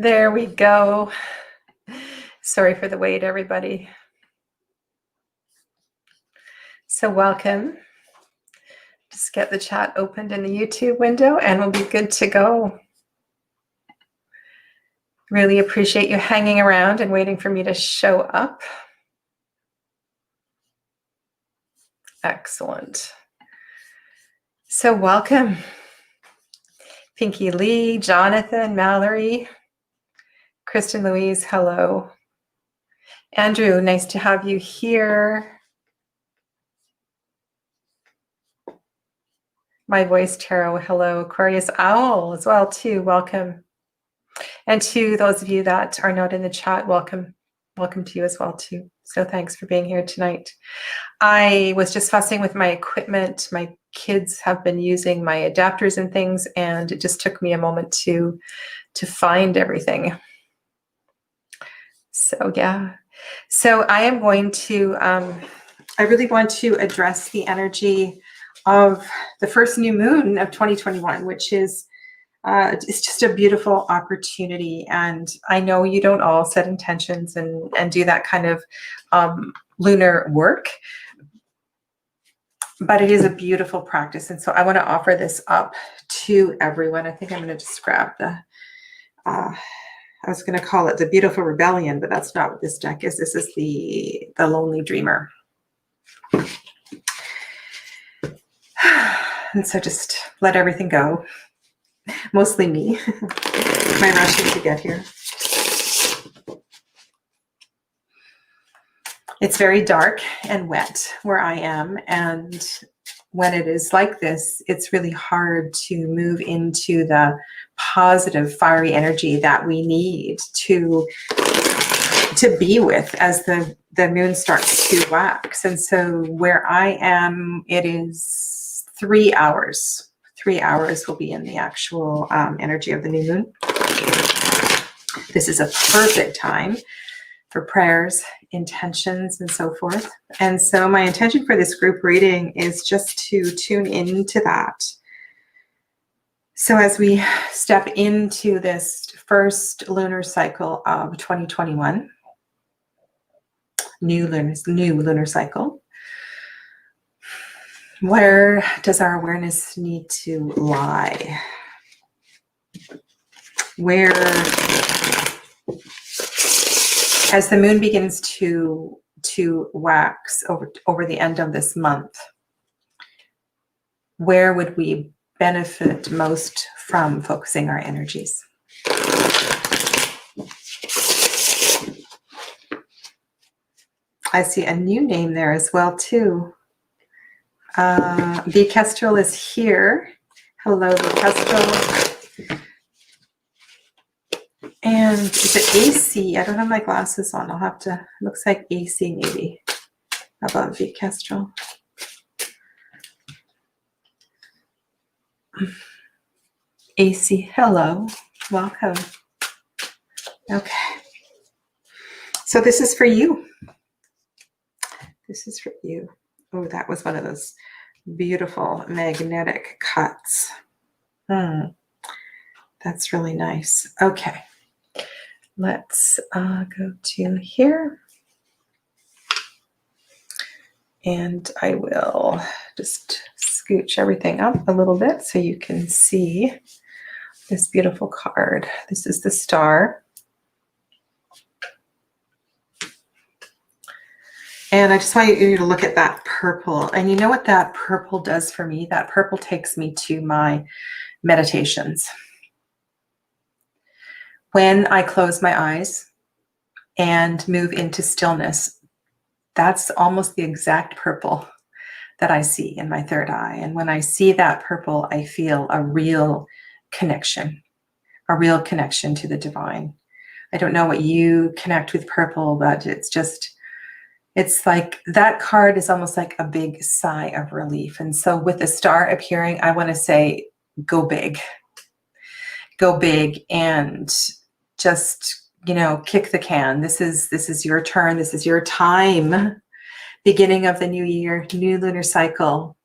There we go. Sorry for the wait, everybody. So welcome. Just get the chat opened in the YouTube window and we'll be good to go. Really appreciate you hanging around and waiting for me to show up. Excellent. So welcome. Pinky Lee, Jonathan, Mallory, Kristen Louise, hello. Andrew, nice to have you here. My Voice Tarot, hello. Aquarius Owl as well too, welcome. And to those of you that are not in the chat, welcome. Welcome to you as well too. So thanks for being here tonight. I was just fussing with my equipment. My kids have been using my adapters and things, and it just took me a moment to find everything. So yeah. So I am going to, I really want to address the energy of the first new moon of 2021, which is it's just a beautiful opportunity. And I know you don't all set intentions and do that kind of lunar work, but it is a beautiful practice. And so I want to offer this up to everyone. I think I'm going to just grab the, I was going to call it the Beautiful Rebellion, but that's not what this deck is. This is the Lonely Dreamer. And so just let everything go. Mostly me. My rushing to get here. It's very dark and wet where I am, and when it is like this, it's really hard to move into the positive, fiery energy that we need to be with as the moon starts to wax. And so where I am, it is 3 hours. 3 hours will be in the actual energy of the new moon. This is a perfect time for prayers, intentions, and so forth. And so my intention for this group reading is just to tune into that. So as we step into this first lunar cycle of 2021, new lunar cycle, where does our awareness need to lie? Where, as the moon begins to wax over the end of this month, where would we benefit most from focusing our energies? I see a new name there as well too. The Kestrel is here. Hello, the Kestrel. And is it AC? I don't have my glasses on. I'll have to, looks like AC maybe. How about the Kestrel? AC, hello, welcome. Okay. So this is for you. This is for you. Oh, that was one of those beautiful magnetic cuts. That's really nice. Okay, let's go to here. And I will just scooch everything up a little bit so you can see this beautiful card. This is the Star. And I just want you to look at that purple. And you know what that purple does for me? That purple takes me to my meditations. When I close my eyes and move into stillness, that's almost the exact purple that I see in my third eye. And when I see that purple, I feel a real connection to the divine. I don't know what you connect with purple, but it's like that card is almost like a big sigh of relief. And so with the Star appearing, I want to say, go big and just, kick the can. This is your turn. This is your time. Beginning of the new year, new lunar cycle.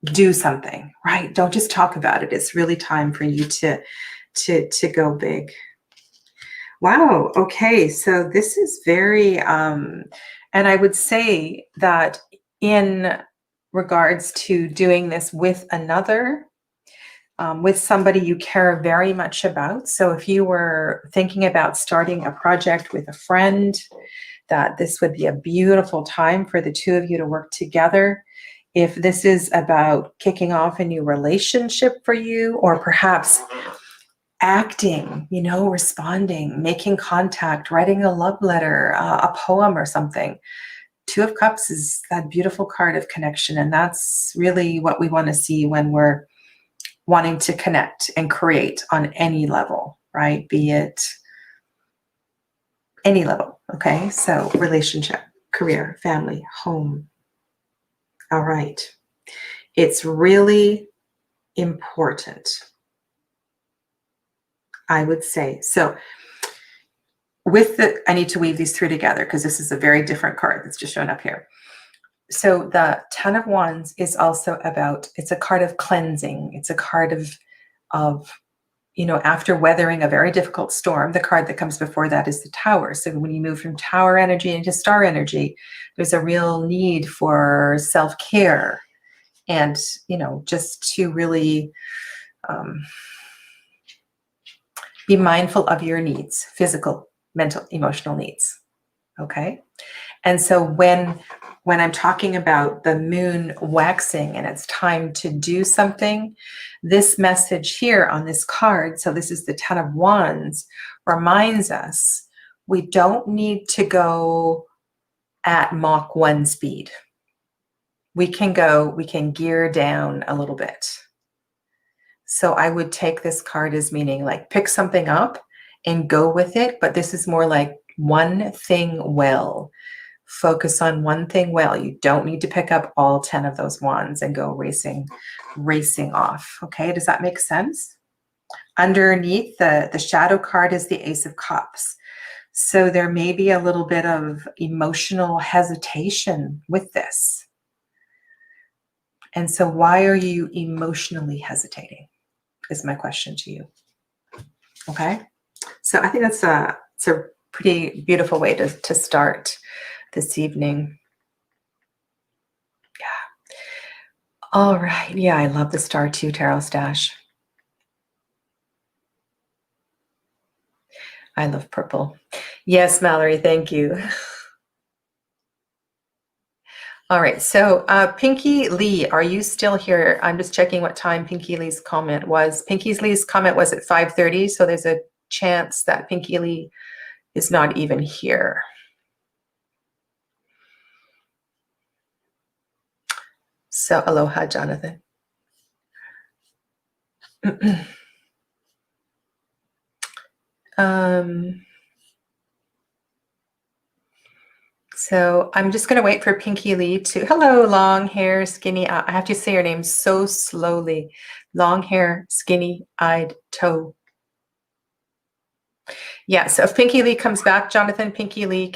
Do something, right? Don't just talk about it. It's really time for you to go big. Wow. Okay. So this is very, and I would say that in regards to doing this with another, with somebody you care very much about. So if you were thinking about starting a project with a friend, that this would be a beautiful time for the two of you to work together. If this is about kicking off a new relationship for you, or perhaps acting, responding, making contact, writing a love letter, a poem or something. Two of Cups is that beautiful card of connection. And that's really what we want to see when we're wanting to connect and create on any level, right? Be it any level. Okay. So relationship, career, family, home. All right. It's really important, I would say. So I need to weave these three together because this is a very different card that's just shown up here. So the Ten of Wands is also it's a card of cleansing. It's a card of, after weathering a very difficult storm. The card that comes before that is the Tower. So when you move from Tower energy into Star energy, there's a real need for self-care and, just to really be mindful of your needs, physical, mental, emotional needs. Okay. And so when I'm talking about the moon waxing and it's time to do something, this message here on this card, so this is the Ten of Wands, reminds us we don't need to go at Mach 1 speed. We can gear down a little bit. So I would take this card as meaning like pick something up and go with it. But this is more like one thing well. Focus on one thing well. You don't need to pick up all 10 of those wands and go racing off. Okay, does that make sense? Underneath, the shadow card is the Ace of Cups. So there may be a little bit of emotional hesitation with this. And so why are you emotionally hesitating is my question to you. Okay, so I think it's a pretty beautiful way to start this evening. Yeah. All right. Yeah, I love the Star 2 Tarot Stash. I love purple. Yes, Mallory, thank you. All right, so Pinky Lee, are you still here? I'm just checking what time Pinky Lee's comment was. Pinky Lee's comment was at 5:30, so there's a chance that Pinky Lee is not even here. So aloha, Jonathan. So I'm just going to wait for Pinky Lee to, hello, long hair, skinny, I have to say your name so slowly. Long hair, skinny eyed toe. Yeah, so if Pinky Lee comes back, Jonathan, Pinky Lee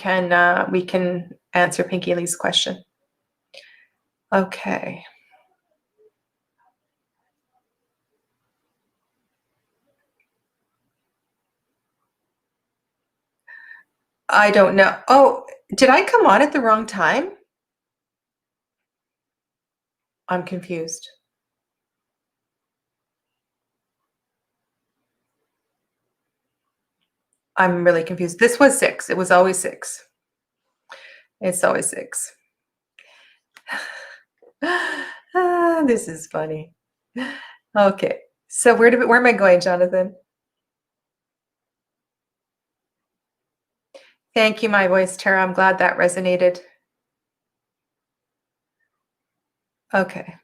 we can answer Pinky Lee's question. Okay. I don't know. Oh, did I come on at the wrong time? I'm confused. I'm really confused. This was 6. It was always 6. It's always 6. This is funny. Okay. So where am I going, Jonathan? Thank you, my voice, Tara. I'm glad that resonated. Okay.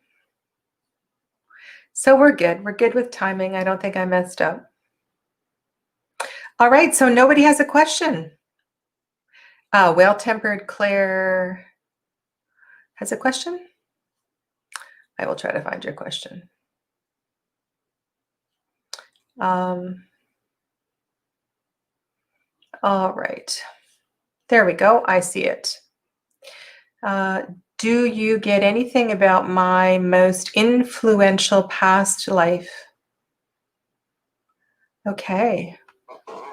So we're good. We're good with timing. I don't think I messed up. All right. So nobody has a question. Well-tempered Claire has a question. I will try to find your question. All right. There we go. I see it. Do you get anything about my most influential past life? Okay.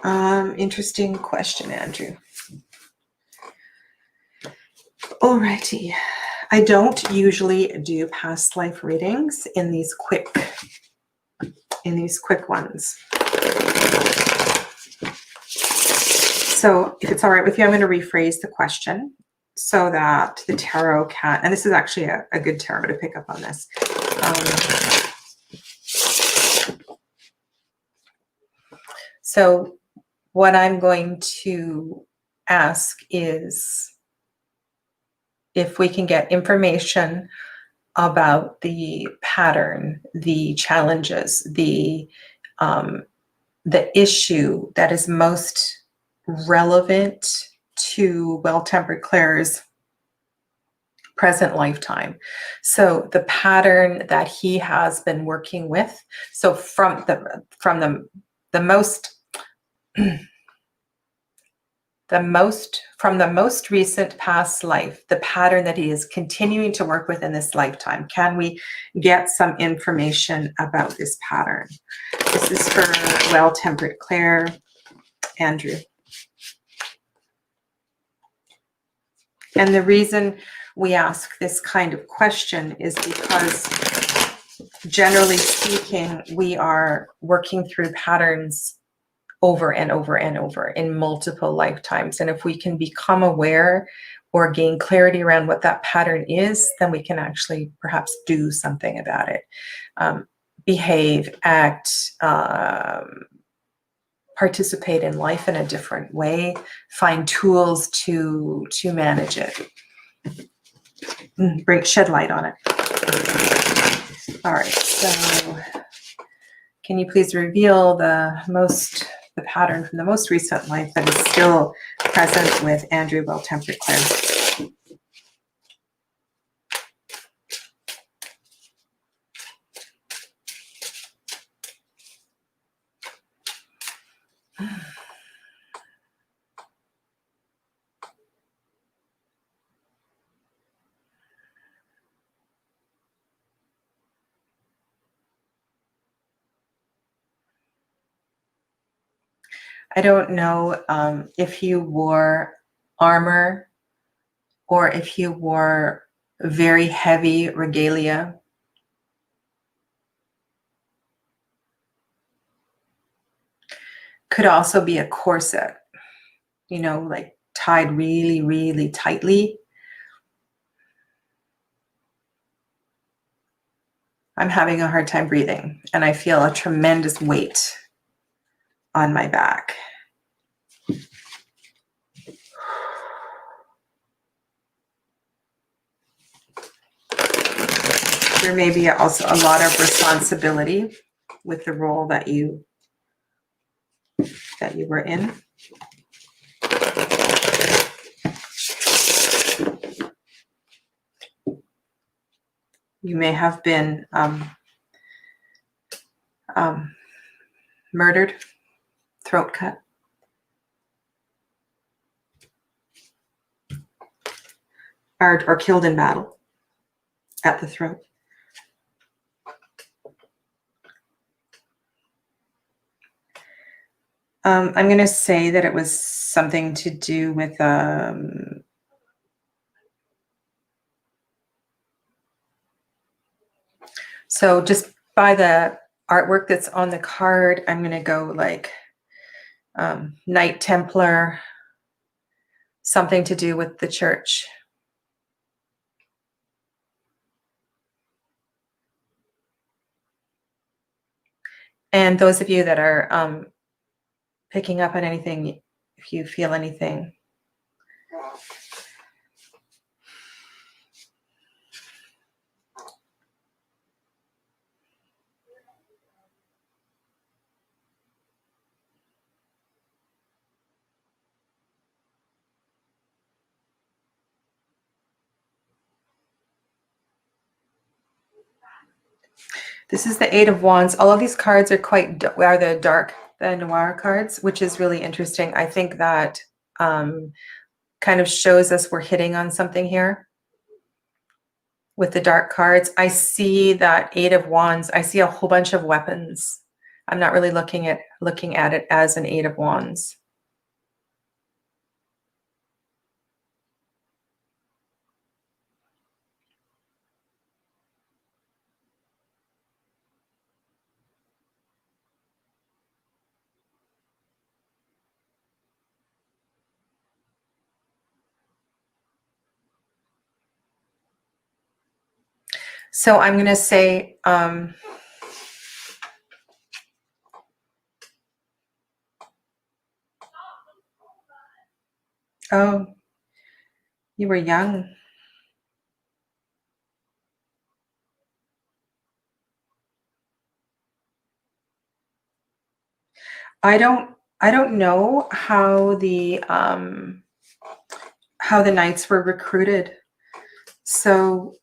Interesting question, Andrew. Alrighty. I don't usually do past life readings in these quick ones. So if it's all right with you, I'm going to rephrase the question so that the tarot can, and this is actually a good tarot to pick up on this. So what I'm going to ask is if we can get information about the pattern, the challenges, the issue that is most relevant to Well-Tempered Claire's present lifetime. So the pattern that he has been working with. So from the most recent past life, the pattern that he is continuing to work with in this lifetime. Can we get some information about this pattern? This is for Well-Tempered Claire, Andrew. And the reason we ask this kind of question is because, generally speaking, we are working through patterns over and over and over in multiple lifetimes. And if we can become aware or gain clarity around what that pattern is, then we can actually perhaps do something about it. Behave, act, participate in life in a different way, find tools to manage it. Shed light on it. All right, so can you please reveal the pattern from the most recent life that is still present with Andrew Well-Tempered Claire? I don't know if you wore armor or if you wore very heavy regalia. Could also be a corset, you know, like tied really, really tightly. I'm having a hard time breathing and I feel a tremendous weight on my back. There may be also a lot of responsibility with the role that you were in. You may have been murdered, throat cut. Or killed in battle at the throat. I'm going to say that it was something to do with so just by the artwork that's on the card, I'm going to go like Knight Templar, something to do with the church. And those of you that are picking up on anything, if you feel anything. This is the Eight of Wands. All of these cards are the noir cards, which is really interesting. I think that kind of shows us we're hitting on something here with the dark cards. I see that Eight of Wands. I see a whole bunch of weapons I'm not really looking at it as an Eight of Wands. So I'm going to say, oh, you were young. I don't know how the knights were recruited. So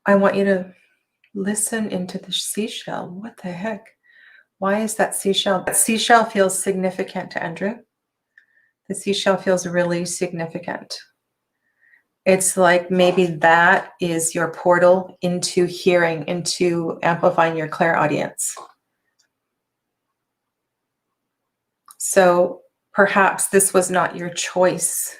I want you to listen into the seashell. What the heck? Why is that seashell? That seashell feels significant to Andrew. The seashell feels really significant. It's like maybe that is your portal into hearing, into amplifying your clairaudience. So perhaps this was not your choice,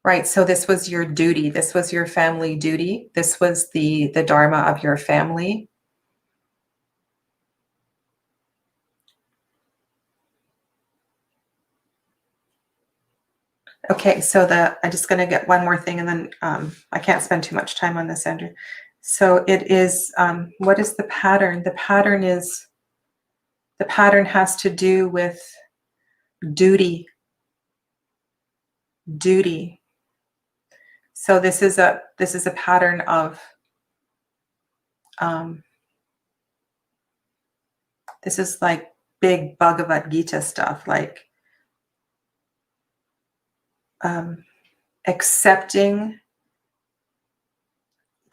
right? So this was your duty. This was your family duty. This was the dharma of your family. Okay, so I'm just going to get one more thing, and then I can't spend too much time on this, Andrew. So it is, what is the pattern? The pattern has to do with duty. Duty. So this is a pattern of, this is like big Bhagavad Gita stuff, like accepting.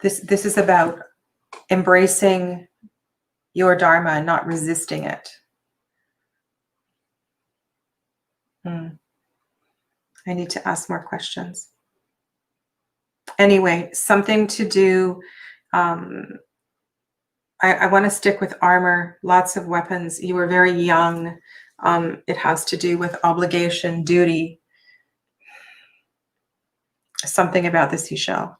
This is about embracing your dharma and not resisting it. I need to ask more questions. Anyway, something to do. I want to stick with armor, lots of weapons. You were very young. It has to do with obligation, duty. Something about the seashell.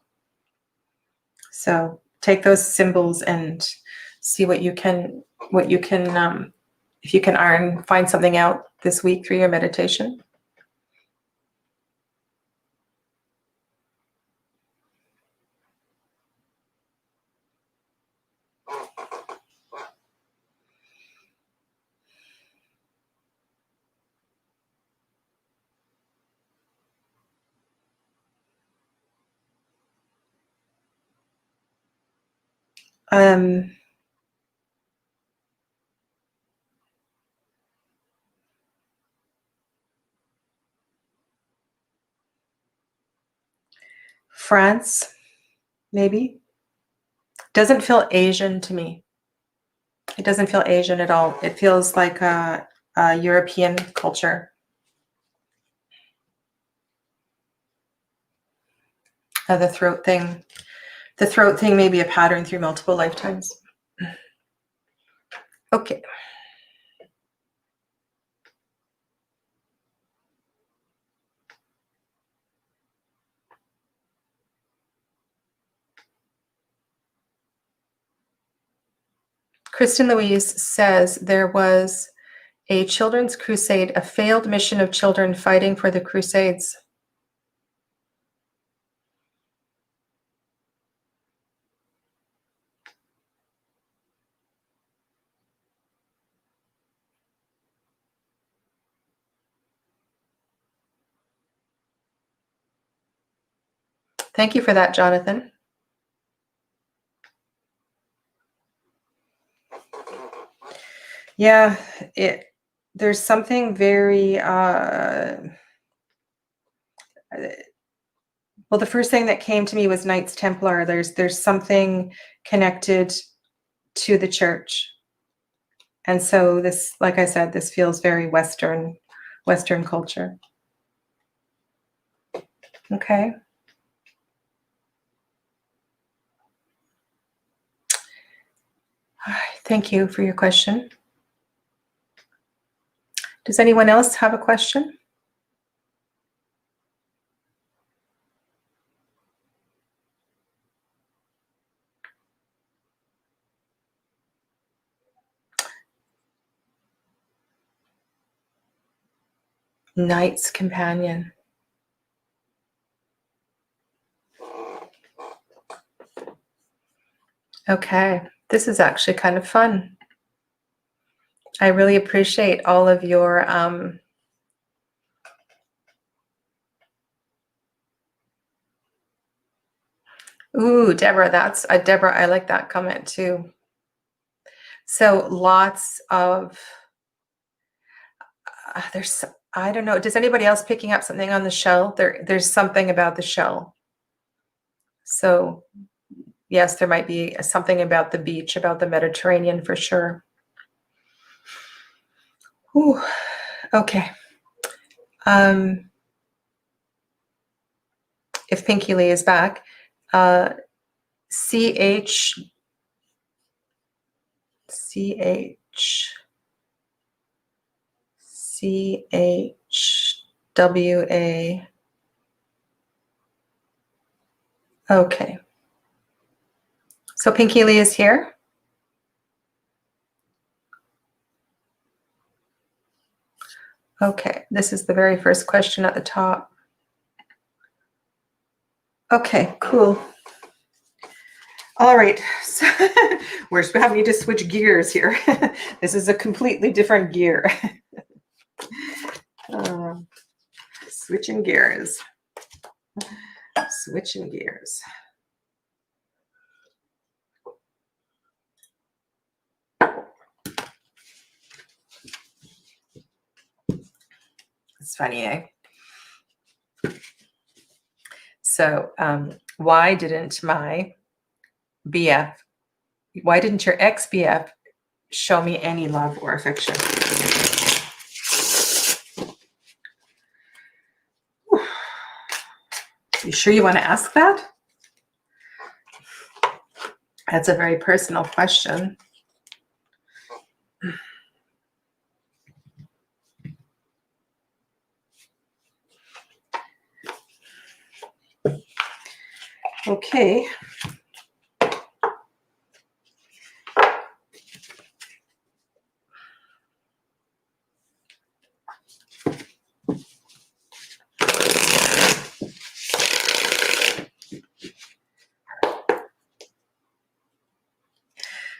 So take those symbols and see what you can, if you can find something out this week through your meditation. France, maybe. Doesn't feel Asian to me. It doesn't feel Asian at all. It feels like a European culture. The throat thing. The throat thing may be a pattern through multiple lifetimes. Okay. Kristen Louise says there was a children's crusade, a failed mission of children fighting for the crusades. Thank you for that, Jonathan. Yeah, there's something very well, the first thing that came to me was Knights Templar. There's something connected to the church. And so this, like I said, this feels very Western culture. Okay. All right. Thank you for your question. Does anyone else have a question? Knight's Companion. Okay, this is actually kind of fun. I really appreciate all of your ooh, Deborah, that's Deborah, I like that comment too. So lots of there's, I don't know, does anybody else picking up something on the shell? There's something about the shell. So yes, there might be something about the beach, about the Mediterranean for sure. Ooh, okay. If Pinky Lee is back, CH CHWA. Okay. So Pinky Lee is here. Okay, this is the very first question at the top. Okay, cool. All right, so we're having to switch gears here. This is a completely different gear. Switching gears. Switching gears. It's funny, eh? So why didn't my BF, why didn't your ex-BF show me any love or affection? You sure you want to ask that? That's a very personal question. Okay.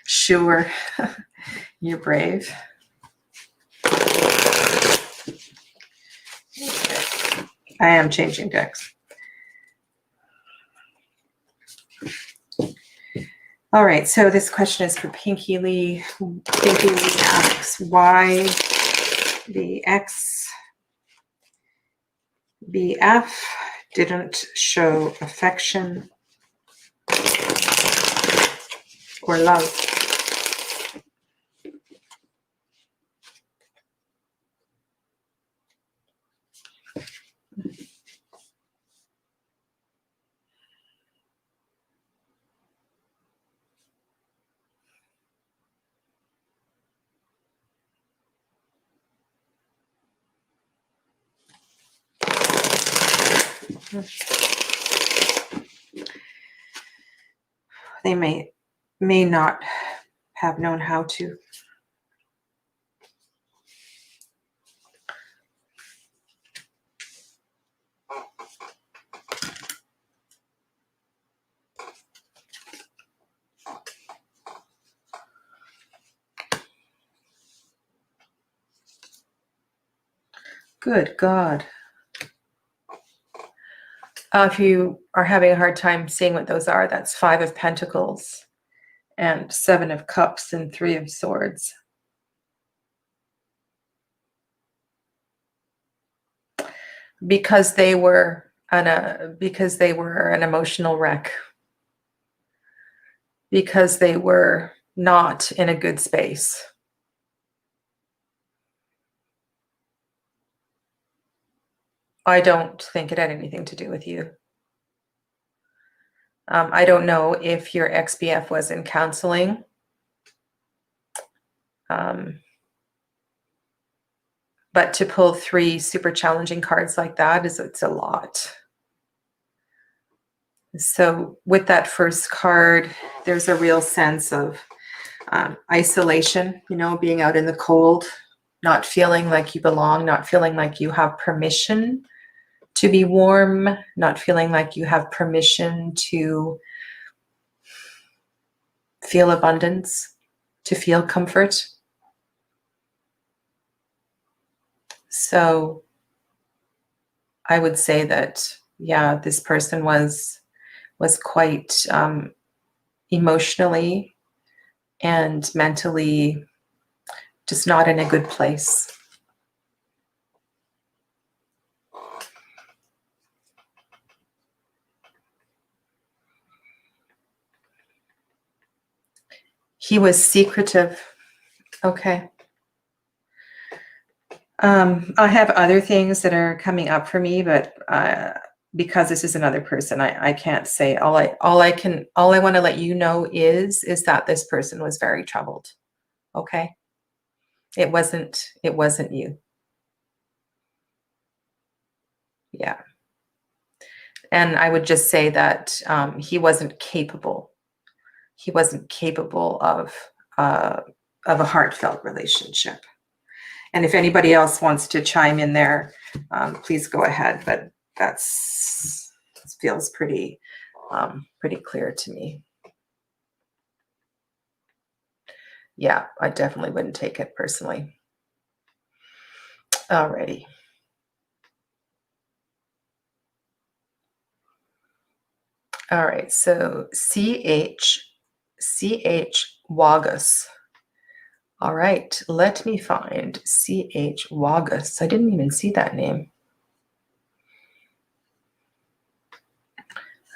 Sure. You're brave. Okay. I am changing decks. All right, so this question is for Pinky Lee. Pinky Lee asks why the ex-BF didn't show affection or love. They may not have known how to. Good God. If you are having a hard time seeing what those are, that's 5 of Pentacles and 7 of Cups and 3 of Swords. Because they were an emotional wreck. Because they were not in a good space. I don't think it had anything to do with you. I don't know if your ex-BF was in counseling. But to pull 3 super challenging cards like that it's a lot. So with that first card, there's a real sense of isolation, being out in the cold, not feeling like you belong, not feeling like you have permission to be warm, not feeling like you have permission to feel abundance, to feel comfort. So I would say that, yeah, this person was quite emotionally and mentally just not in a good place. He was secretive. Okay. I have other things that are coming up for me, but because this is another person, I can't say. All I want to let you know is that this person was very troubled. Okay. It wasn't you. Yeah. And I would just say that he wasn't capable. He wasn't capable of a heartfelt relationship. And if anybody else wants to chime in there, please go ahead. But that feels pretty clear to me. Yeah, I definitely wouldn't take it personally. Alrighty. All right, so CH Wagus. All right, let me find CH Wagus. I didn't even see that name.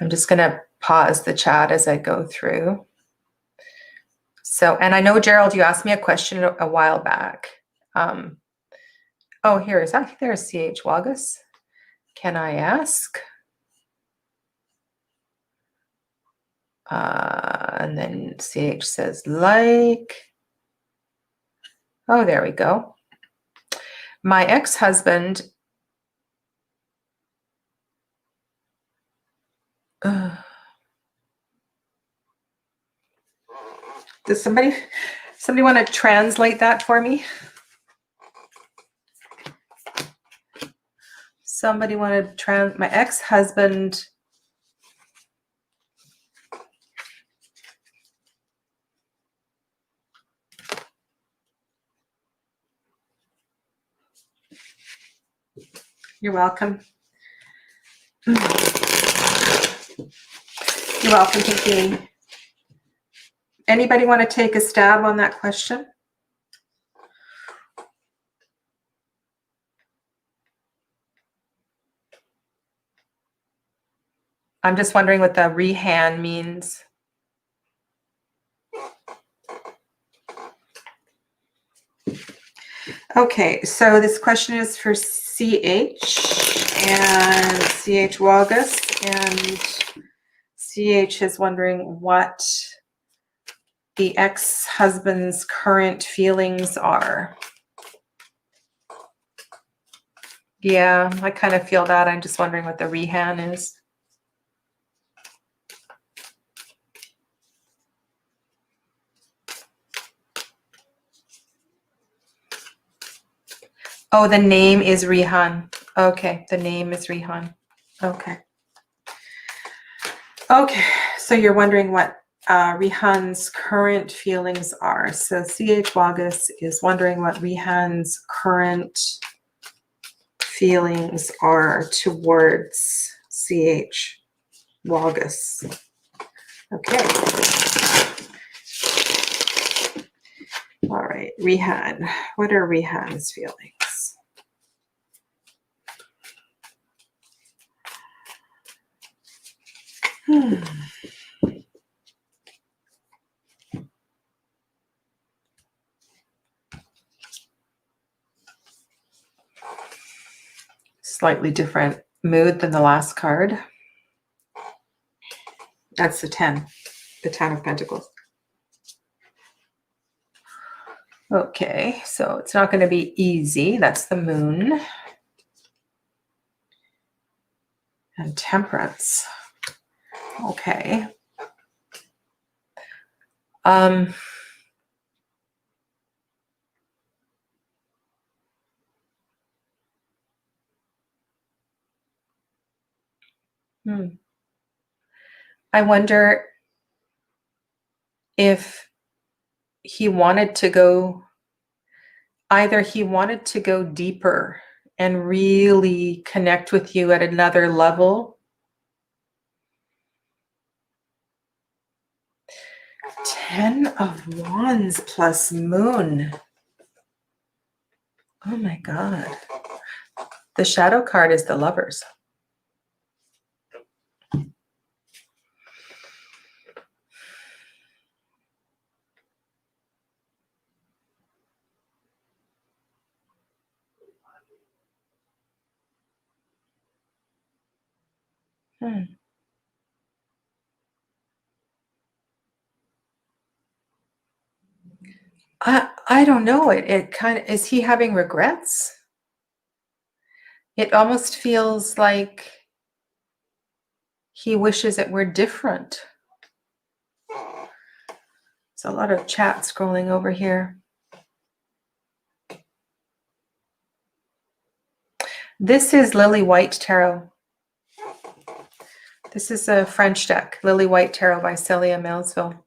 I'm just going to pause the chat as I go through. So, and I know, Gerald, you asked me a question a while back. Oh, here is, I think there's CH Wagus. Can I ask? And then CH says like. Oh, there we go. My ex-husband. Does somebody want to translate that for me? Somebody want to my ex-husband. You're welcome. You're welcome, Kiki. Anybody want to take a stab on that question? I'm just wondering what the Rihan means. Okay, so this question is for CH and CH Wagus, and CH is wondering what the ex-husband's current feelings are. Yeah, I kind of feel that. I'm just wondering what the Rihan is. Oh, the name is Rihan. Okay, the name is Rihan. Okay. Okay, so you're wondering what Rihan's current feelings are. So CH Wagus is wondering what Rihan's current feelings are towards CH Wagus. Okay. All right, Rihan. What are Rihan's feelings? slightly different mood than the last card. That's the 10 of Pentacles. Okay, so it's not going to be easy. That's the Moon. And Temperance. Okay. I wonder if he wanted to go, either he wanted to go deeper and really connect with you at another level. 10 of Wands plus Moon. Oh my God. The shadow card is the Lovers. I don't know. It kind of, is he having regrets? It almost feels like he wishes it were different. There's a lot of chat scrolling over here. This is Lily White Tarot. This is a French deck, Lily White Tarot by Celia Mailsville.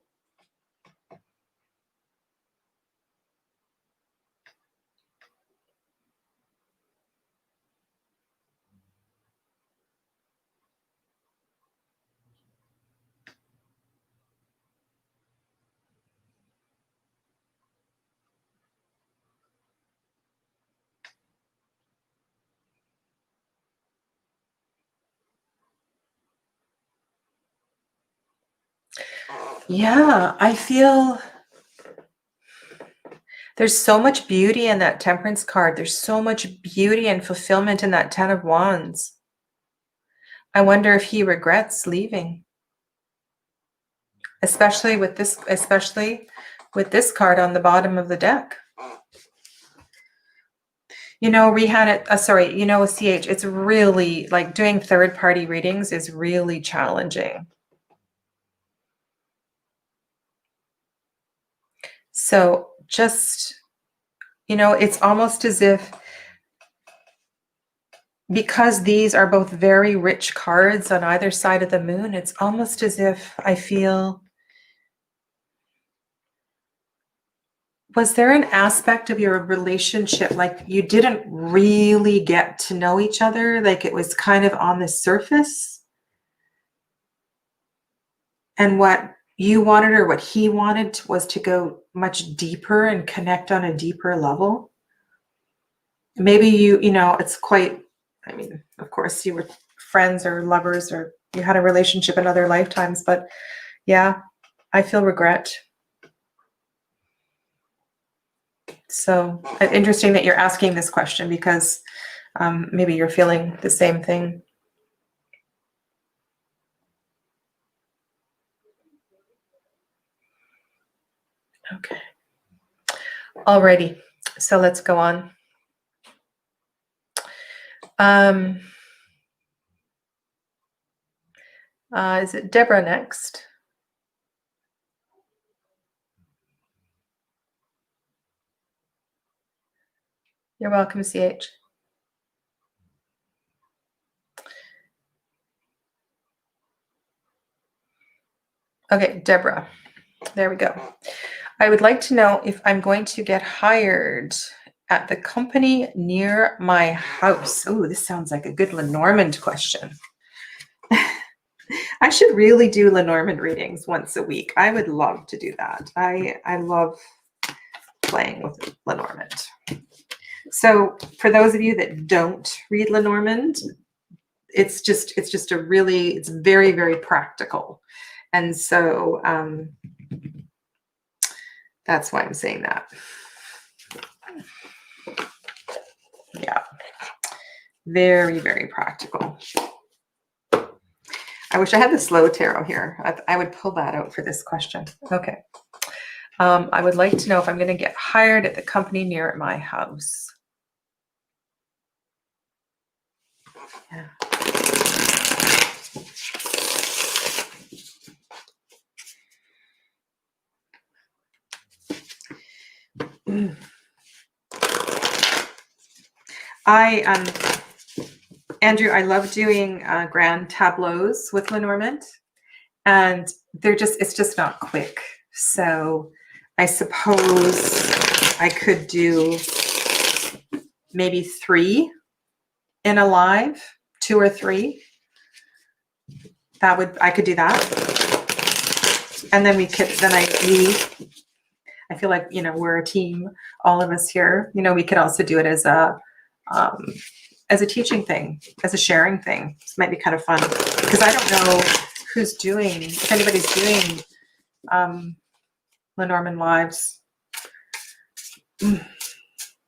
Yeah, I feel there's so much beauty in that Temperance card. There's so much beauty and fulfillment in that 10 of Wands. I wonder if he regrets leaving. Especially with this card on the bottom of the deck. You know, Rihanna, you know, CH, it's really like doing third-party readings is really challenging. So just, you know, it's almost as if, because these are both very rich cards on either side of the moon, it's almost as if I feel, was there an aspect of your relationship like you didn't really get to know each other, like it was kind of on the surface? And what you wanted or what he wanted was to go much deeper and connect on a deeper level. Maybe you know, it's quite, I mean, of course you were friends or lovers or you had a relationship in other lifetimes, but yeah, I feel regret. So interesting that you're asking this question because maybe you're feeling the same thing. Okay. Alrighty, so let's go on. Is it Deborah next? You're welcome, CH. Okay, Deborah. There we go. I would like to know if I'm going to get hired at the company near my house. Oh, this sounds like a good Lenormand question. I should really do Lenormand readings once a week. I would love to do that. I love playing with Lenormand. So for those of you that don't read Lenormand, it's very, very practical. And so that's why I'm saying that. Yeah. Very, very practical. I wish I had the slow tarot here. I would pull that out for this question. Okay. I would like to know if I'm going to get hired at the company near my house. Yeah. Andrew, I love doing grand tableaus with Lenormand, and it's just not quick. So I suppose I could do maybe 3 in a live, 2 or 3. I could do that. And then I feel like, we're a team, all of us here, we could also do it as a teaching thing, as a sharing thing. This might be kind of fun because I don't know if anybody's doing Lenormand lives.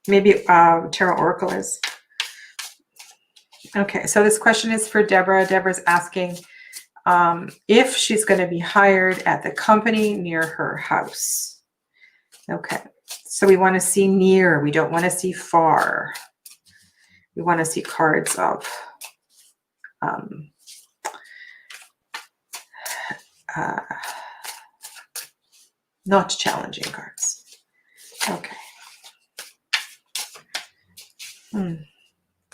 Maybe Tarot Oracle is. Okay, so this question is for Deborah. Deborah's asking if she's going to be hired at the company near her house. Okay, so we want to see near. We don't want to see far. We want to see cards of not challenging cards. Okay.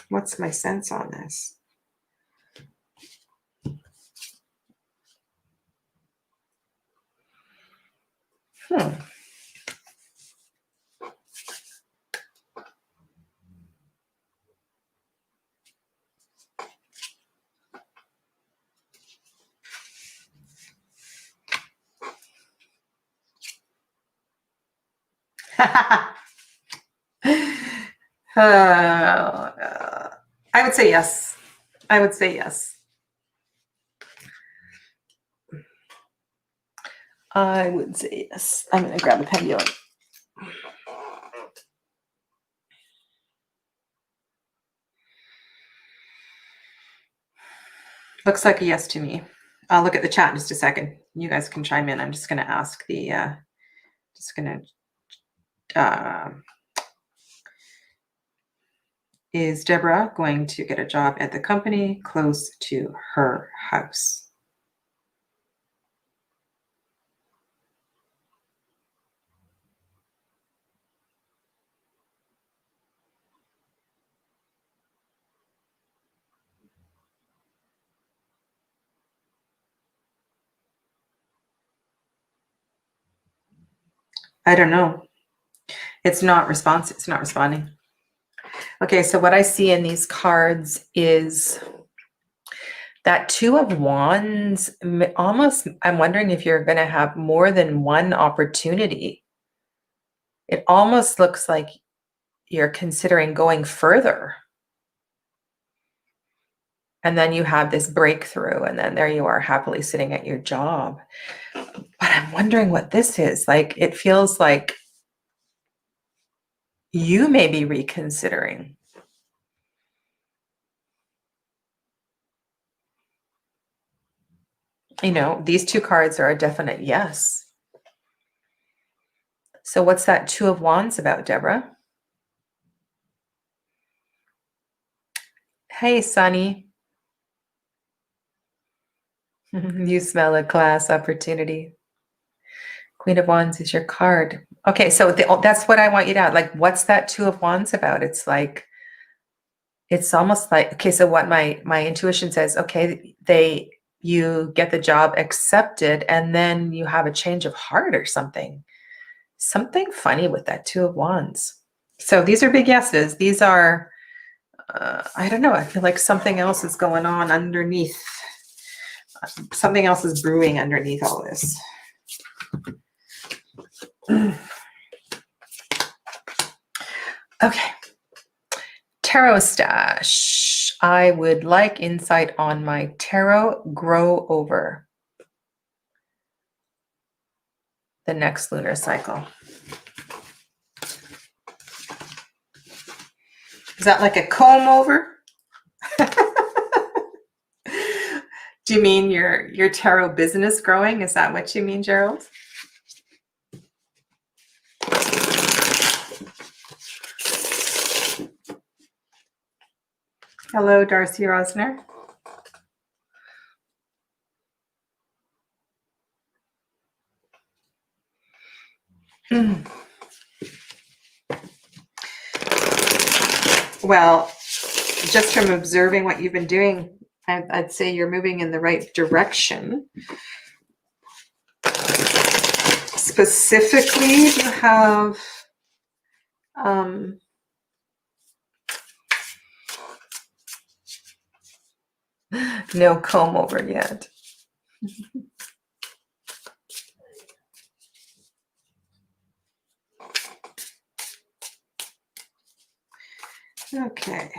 What's my sense on this? I would say yes. I would say yes. I would say yes. I'm going to grab a pendulum. Looks like a yes to me. I'll look at the chat in just a second. You guys can chime in. I'm just going to ask is Deborah going to get a job at the company close to her house? I don't know. It's not responsive. It's not responding. Okay, so what I see in these cards is that 2 of Wands. Almost, I'm wondering if you're going to have more than one opportunity. It almost looks like you're considering going further. And then you have this breakthrough, and then there you are happily sitting at your job. But I'm wondering what this is. Like, it feels like you may be reconsidering. These 2 cards are a definite yes. So what's that 2 of Wands about, Deborah? Hey, Sunny. You smell a class opportunity. Queen of Wands is your card. Okay, so that's what I want you to add. Like, what's that 2 of Wands about? It's like, it's almost like, okay, so what my intuition says, okay, you get the job accepted, and then you have a change of heart or something. Something funny with that 2 of Wands. So these are big yeses. These are, I don't know. I feel like something else is going on underneath. Something else is brewing underneath all this. Okay. Tarot stash. I would like insight on my tarot grow over the next lunar cycle. Is that like a comb over? Do you mean your tarot business growing? Is that what you mean, Gerald? Hello, Darcy Rosner. Well, just from observing what you've been doing, I'd say you're moving in the right direction. Specifically, you have no comb over yet. Okay.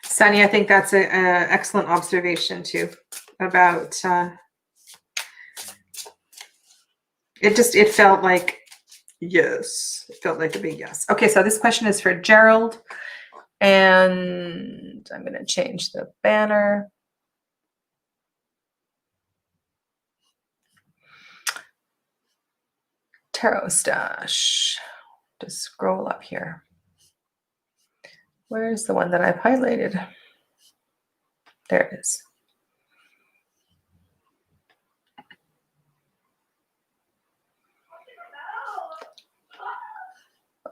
Sunny, I think that's an excellent observation too about it felt like yes. It felt like a big yes. Okay, so this question is for Gerald, and I'm going to change the banner. Tarot stash. Just scroll up here. Where's the one that I've highlighted? There it is.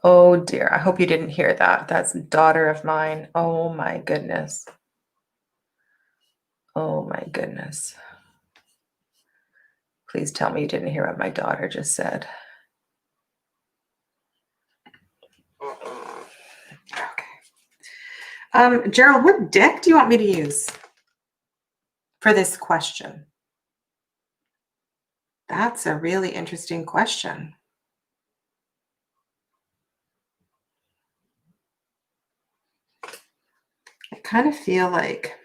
Oh dear, I hope you didn't hear that. That's a daughter of mine. Oh my goodness. Oh my goodness. Please tell me you didn't hear what my daughter just said. Okay. Gerald, what deck do you want me to use for this question? That's a really interesting question. I kind of feel like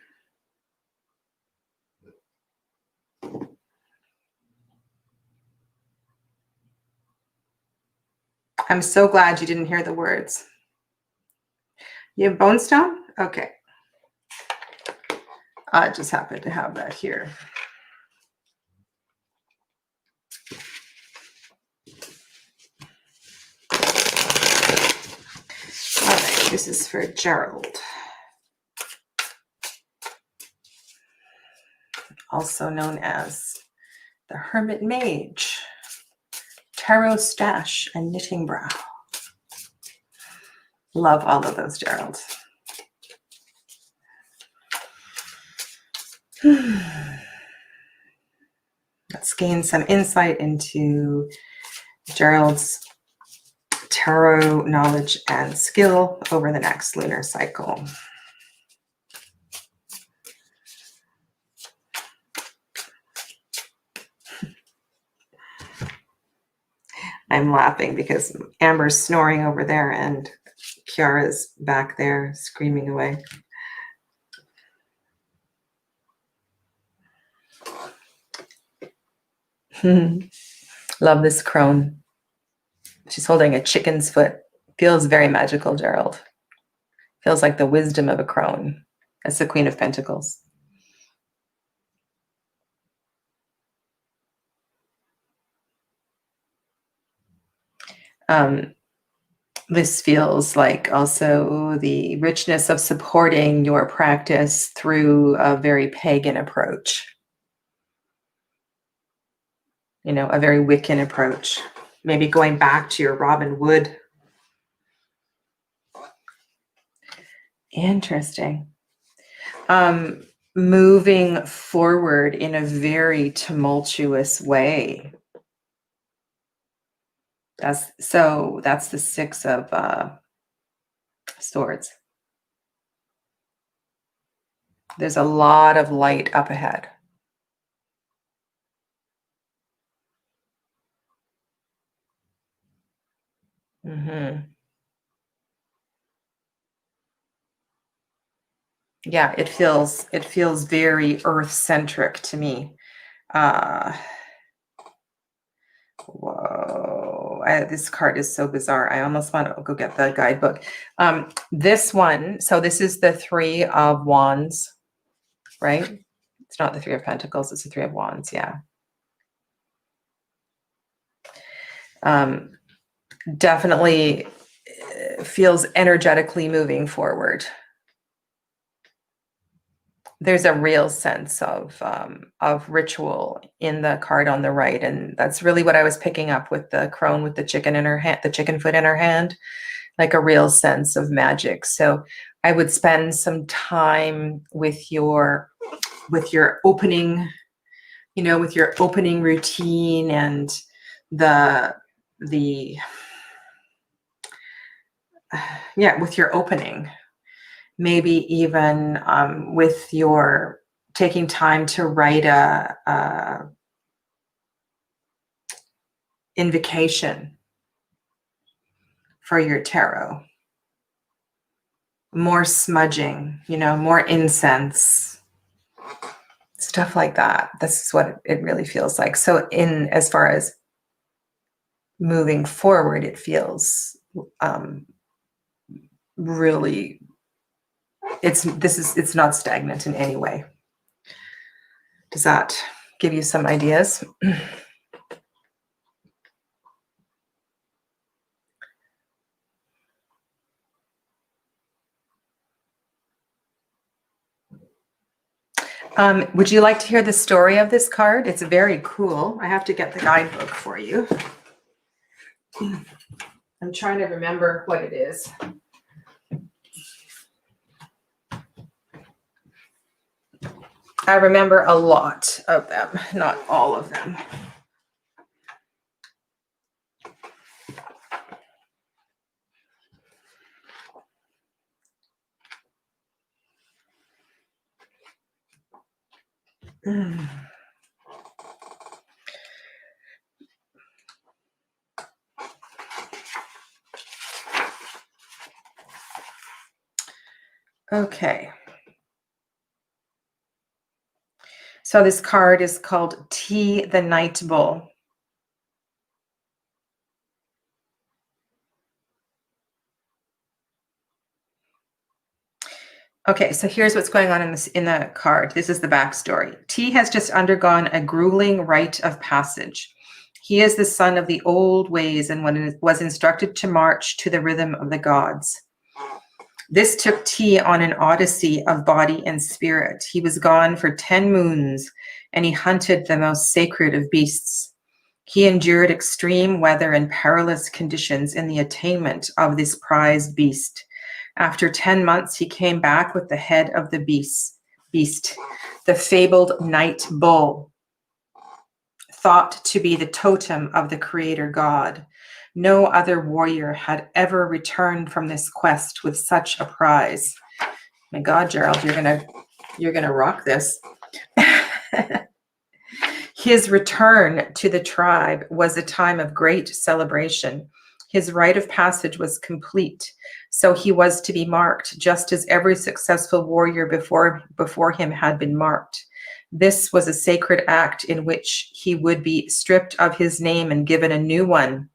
I'm so glad you didn't hear the words. You have bone stone? Okay. I just happen to have that here. All right, this is for Gerald. Also known as the Hermit Mage, Tarot Stash, and Knitting Brow. Love all of those, Gerald. Let's gain some insight into Gerald's tarot knowledge and skill over the next lunar cycle. I'm laughing because Amber's snoring over there and Kiara's back there screaming away. Love this crone. She's holding a chicken's foot. Feels very magical, Gerald. Feels like the wisdom of a crone. That's the Queen of Pentacles. This feels like also the richness of supporting your practice through a very pagan approach. You know, a very Wiccan approach. Maybe going back to your Robin Wood. Interesting. Moving forward in a very tumultuous way. That's the Six of Swords. There's a lot of light up ahead. Yeah, it feels very earth-centric to me. Whoa, this card is so bizarre. I almost want to go get the guidebook. This one, so this is the Three of Wands. right? It's not the Three of Pentacles, it's the Three of Wands, yeah. Definitely feels energetically moving forward. There's a real sense of ritual in the card on the right, and that's really what I was picking up with the crone with the chicken in her hand, the chicken foot in her hand, like a real sense of magic. So I would spend some time with your opening, with your opening routine and the with your opening, maybe even with your taking time to write a invocation for your tarot, more smudging, more incense, stuff like that. This is what it really feels like. So as far as moving forward, it feels really, it's not stagnant in any way. Does that give you some ideas? Would you like to hear the story of this card? It's very cool. I have to get the guidebook for you. I'm trying to remember what it is. I remember a lot of them, not all of them. Okay. So this card is called Tea the Night Bull. Okay, so here's what's going on in the card. This is the backstory. T has just undergone a grueling rite of passage. He is the son of the old ways and was instructed to march to the rhythm of the gods. This took T on an odyssey of body and spirit. He was gone for 10 moons, and he hunted the most sacred of beasts. He endured extreme weather and perilous conditions in the attainment of this prized beast. After 10 months, he came back with the head of the beast, the fabled night bull, thought to be the totem of the creator god. No other warrior had ever returned from this quest with such a prize. My God, Gerald, you're gonna rock this. His return to the tribe was a time of great celebration. His rite of passage was complete, so he was to be marked just as every successful warrior before him had been marked. This was a sacred act in which he would be stripped of his name and given a new one.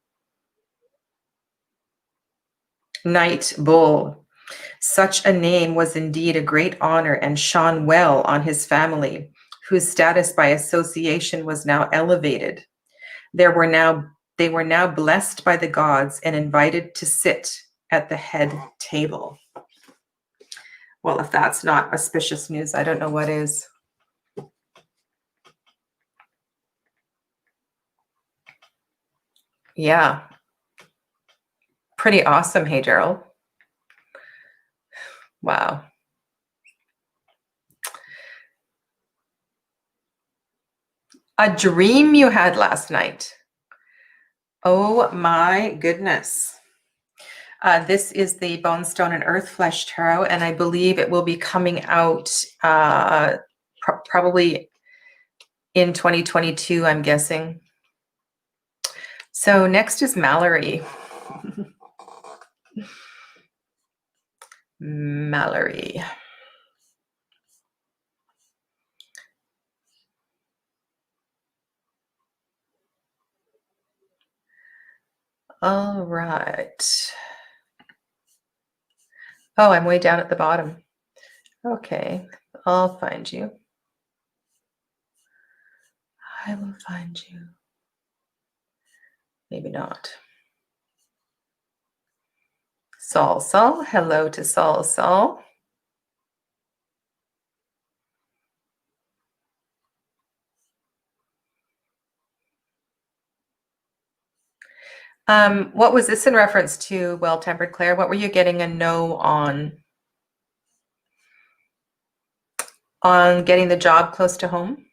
Night Bull. Such a name was indeed a great honor and shone well on his family, whose status by association was now elevated. They were now blessed by the gods and invited to sit at the head table. Well, if that's not auspicious news, I don't know what is. Yeah. Pretty awesome. Hey, Gerald. Wow. A dream you had last night. Oh my goodness. This is the Bone, Stone, and Earth Flesh Tarot, and I believe it will be coming out probably in 2022, I'm guessing. So next is Mallory. Mallory. All right. Oh, I'm way down at the bottom. Okay. I'll find you. I will find you. Maybe not. Sol. Hello to Sol. What was this in reference to, Well-Tempered Claire? What were you getting a no on? On getting the job close to home?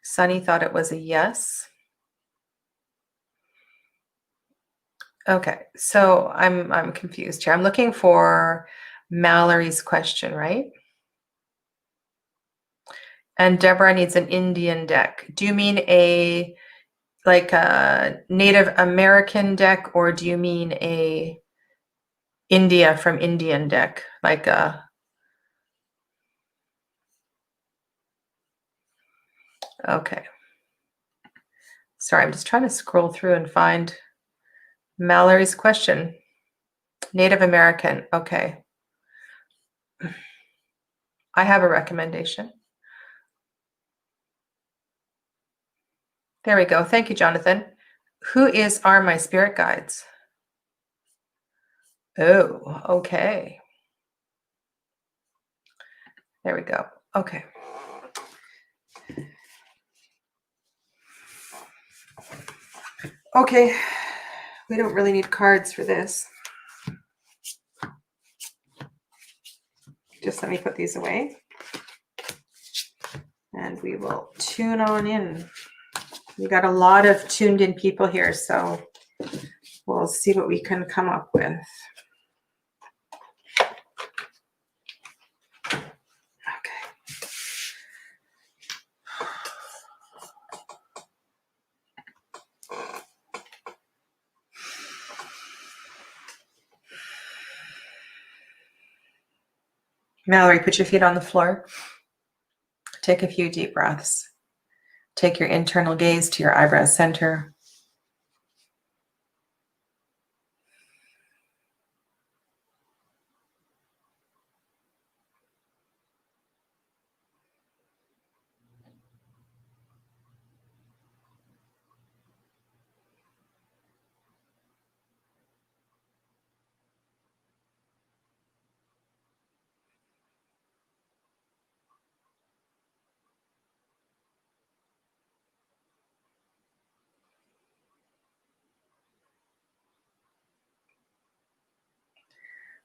Sunny thought it was a yes. Okay, so I'm confused here. I'm looking for Mallory's question, right? And Deborah needs an Indian deck. Do you mean a Native American deck, or do you mean a India from Indian deck? Okay. Sorry, I'm just trying to scroll through and find Mallory's question. Native American. Okay. I have a recommendation. There we go. Thank you, Jonathan. Who are my spirit guides? Oh, okay. There we go. Okay. Okay. We don't really need cards for this. Just let me put these away. And we will tune on in. We got a lot of tuned in people here, so we'll see what we can come up with. Mallory, put your feet on the floor. Take a few deep breaths. Take your internal gaze to your eyebrow center.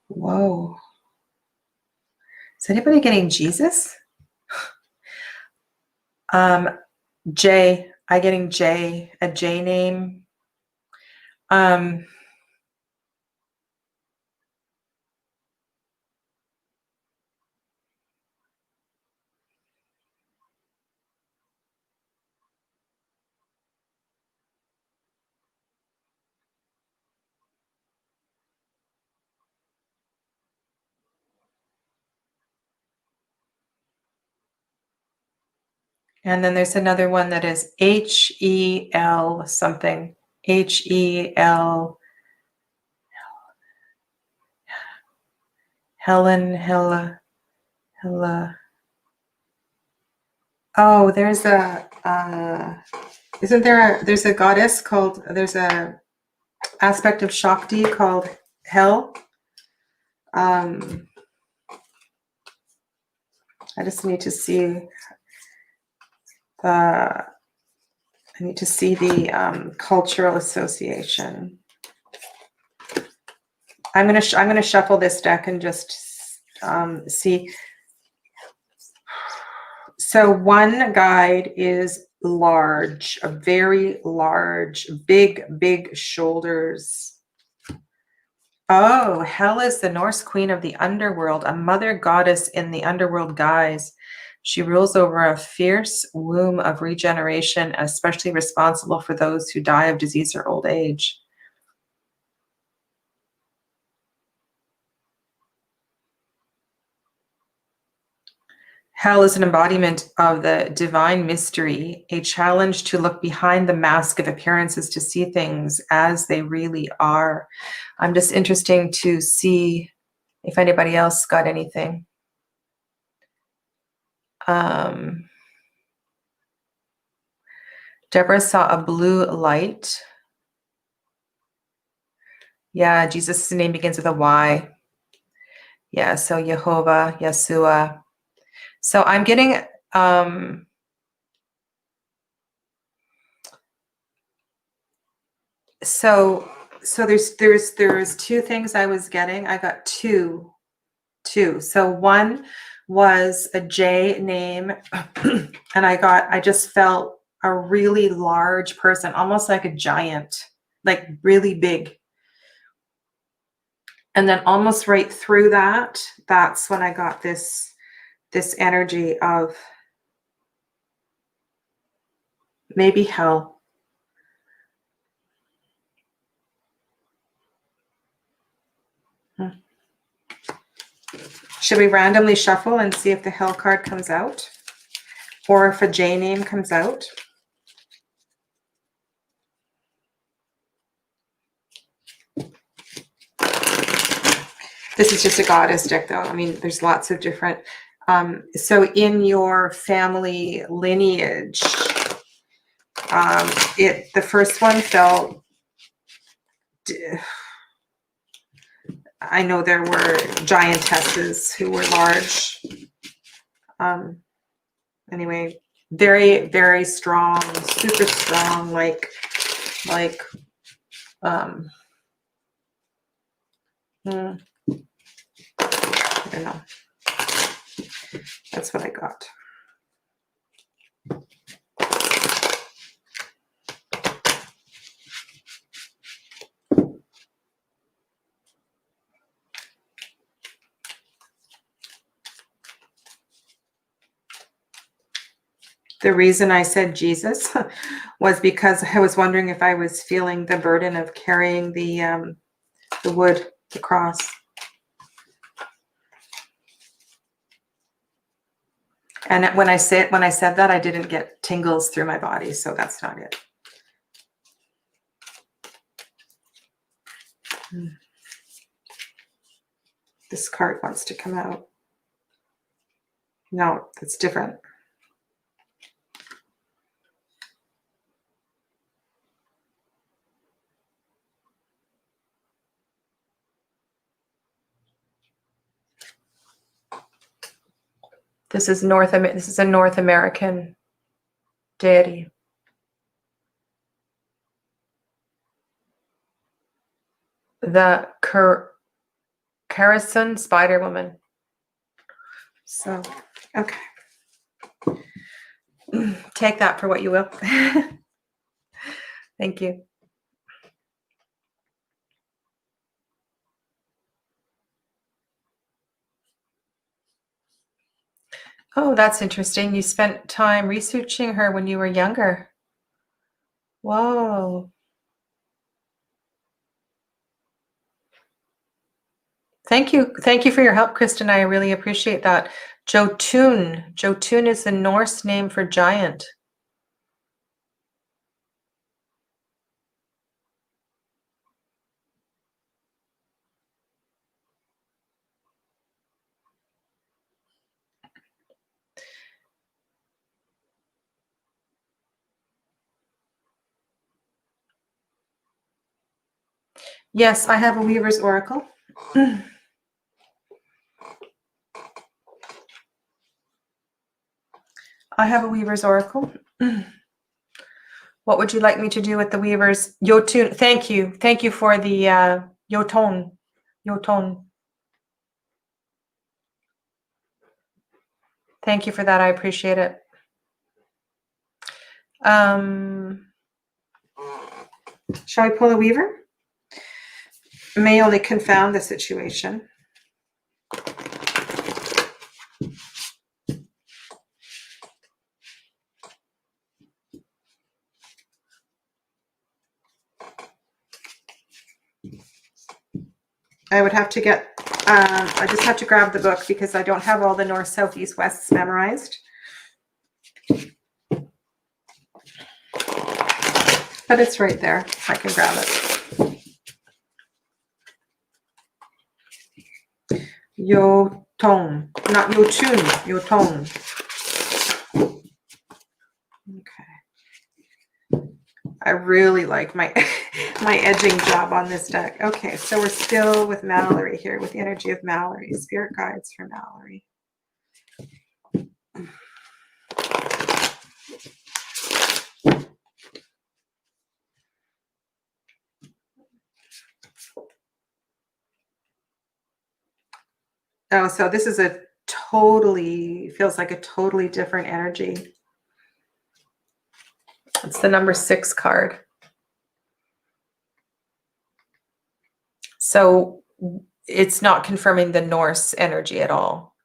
Whoa. Is anybody getting Jesus? J. I getting J, a J name. And then there's another one that is H-E-L something. H-E-L. Hella. Oh, there's there's a goddess called, there's a aspect of Shakti called Hell. I just need to see the cultural association. I'm gonna shuffle this deck and just see. So one guide is large, a very large, big shoulders. Oh, Hel is the Norse queen of the underworld, a mother goddess in the underworld guise. She rules over a fierce womb of regeneration, especially responsible for those who die of disease or old age. Hell is an embodiment of the divine mystery, a challenge to look behind the mask of appearances to see things as they really are. I'm just interested to see if anybody else got anything. Deborah saw a blue light. Yeah, Jesus' name begins with a Y. Yeah, so Jehovah, Yeshua. So I'm getting so there's two things I was getting. I got two. So one was a J name, and I just felt a really large person, almost like a giant, like really big. And then almost right through that, that's when I got this energy of maybe hell. Should we randomly shuffle and see if the hell card comes out? Or if a J name comes out? This is just a goddess deck, though. I mean, there's lots of different. So in your family lineage, the first one felt. I know there were giantesses who were large. Anyway, very, very strong, super strong, like. I don't know. That's what I got. The reason I said Jesus was because I was wondering if I was feeling the burden of carrying the wood, the cross. And when I said that, I didn't get tingles through my body, so that's not it. This card wants to come out. No, that's different. This is a North American deity. The Karasun Spider Woman. So, okay. Take that for what you will. Thank you. Oh, that's interesting. You spent time researching her when you were younger. Whoa. Thank you. Thank you for your help, Kristen. I really appreciate that. Jotun. Jotun is the Norse name for giant. Yes, I have a Weaver's Oracle. I have a Weaver's Oracle. What would you like me to do with the Weaver's Jotun? Thank you. Thank you for the Jotun. Jotun. Thank you for that. I appreciate it. Shall I pull a Weaver? May only confound the situation. I would have to get I just have to grab the book because I don't have all the north, south, east, wests memorized. But it's right there. I can grab it. Yo tong, not yo chun, yo tong. Okay. I really like my my edging job on this deck. Okay, so we're still with Mallory here, with the energy of Mallory. Spirit guides for Mallory. Oh, so this is a totally, feels like a totally different energy. It's the number 6 card. So it's not confirming the Norse energy at all.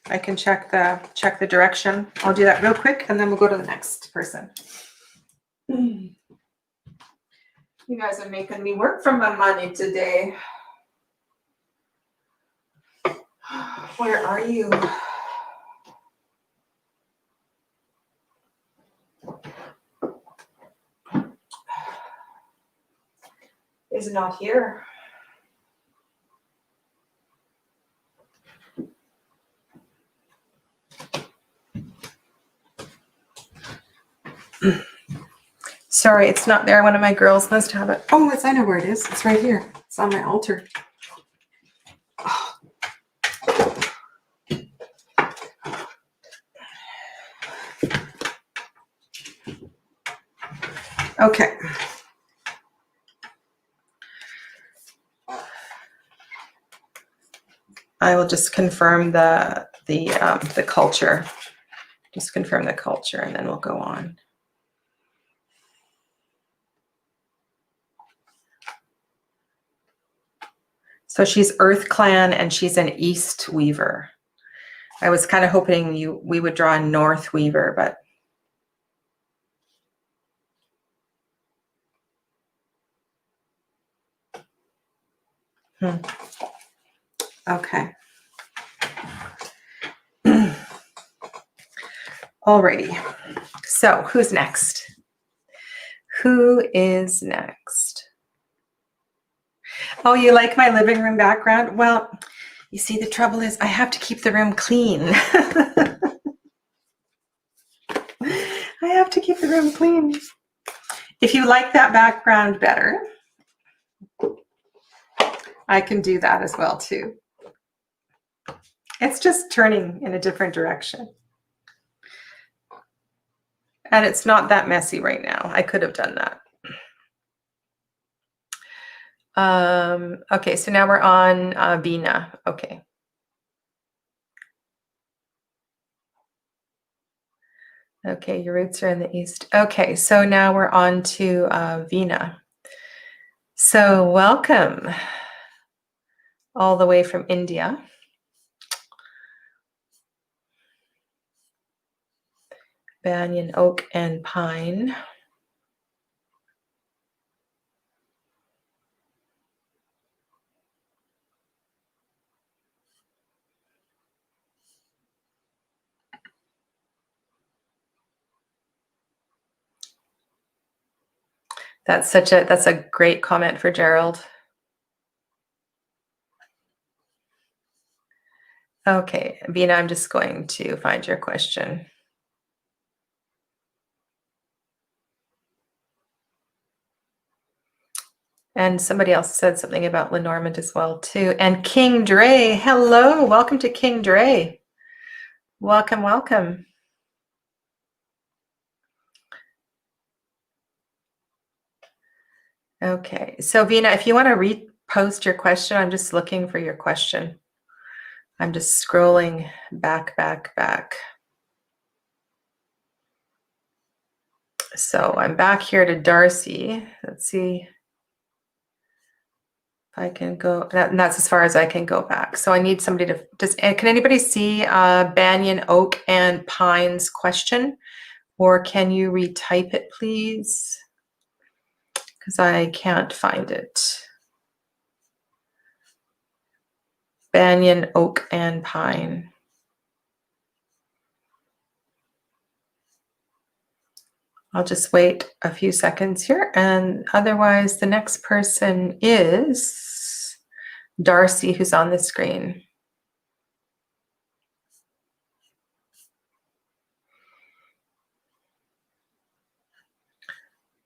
I can check the direction. I'll do that real quick and then we'll go to the next person. You guys are making me work for my money today. Where are you? Is not here. Sorry, it's not there. One of my girls must have it. Oh, I know where it is. It's right here. It's on my altar. Oh. Okay. I will just confirm the culture. Just confirm the culture, and then we'll go on. So she's Earth Clan, and she's an East Weaver. I was kind of hoping we would draw a North Weaver, but okay. Alrighty. So who's next? Who is next? Oh, you like my living room background? Well, you see, the trouble is I have to keep the room clean. I have to keep the room clean. If you like that background better, I can do that as well too. It's just turning in a different direction. And it's not that messy right now. I could have done that. Okay, so now we're on Vina. Okay. Okay, your roots are in the east. Okay, so now we're on to Vina. So welcome all the way from India. Banyan, oak, and pine. That's a great comment for Gerald. Okay, Vina, I'm just going to find your question. And somebody else said something about Lenormand as well too. And King Dre, hello, welcome to King Dre. Welcome, welcome. Okay, so Vina, if you want to repost your question, I'm just looking for your question. I'm just scrolling back. So I'm back here to Darcy. Let's see if I can go, and that's as far as I can go back. So I need somebody to, can anybody see Banyan, Oak, and Pine's question? Or can you retype it, please? because I can't find it. Banyan, oak, and pine. I'll just wait a few seconds here, and otherwise the next person is Darcy, who's on the screen.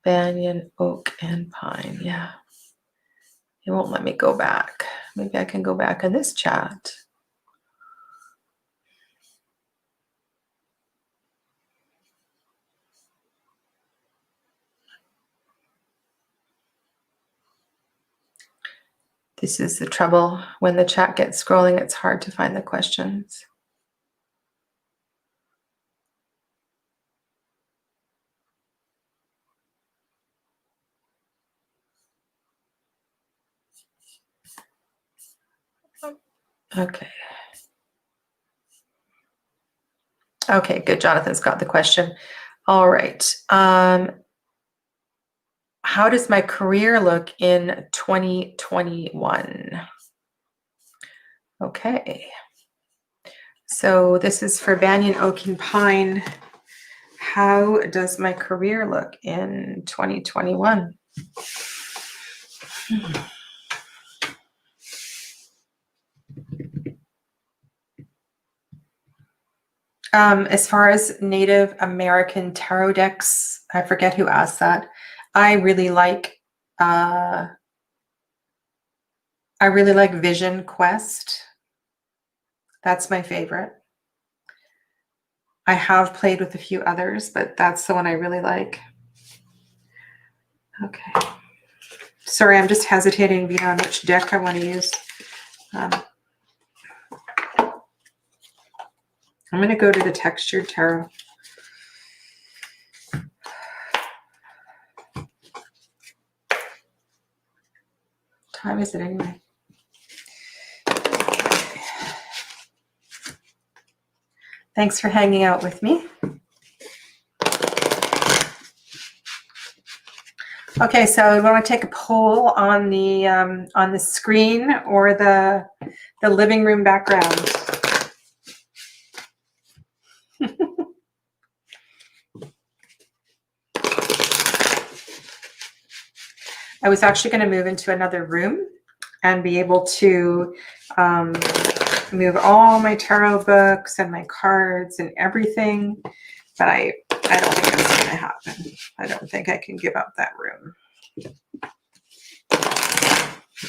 Banyan, oak, and pine. Yeah. It won't let me go back. Maybe I can go back in this chat. This is the trouble. When the chat gets scrolling, it's hard to find the questions. Okay. Okay, good. Jonathan's got the question. All right. How does my career look in 2021? Okay. So this is for Banyan, Oak, and Pine. How does my career look in 2021? As far as Native American tarot decks, I forget who asked that. I really like Vision Quest. That's my favorite. I have played with a few others, but that's the one I really like. Okay. Sorry, I'm just hesitating beyond which deck I want to use. I'm going to go to the textured tarot. What time is it anyway? Thanks for hanging out with me. Okay, so we want to take a poll on the screen or the living room background. I was actually going to move into another room and be able to move all my tarot books and my cards and everything, but I don't think that's going to happen. I don't think I can give up that room.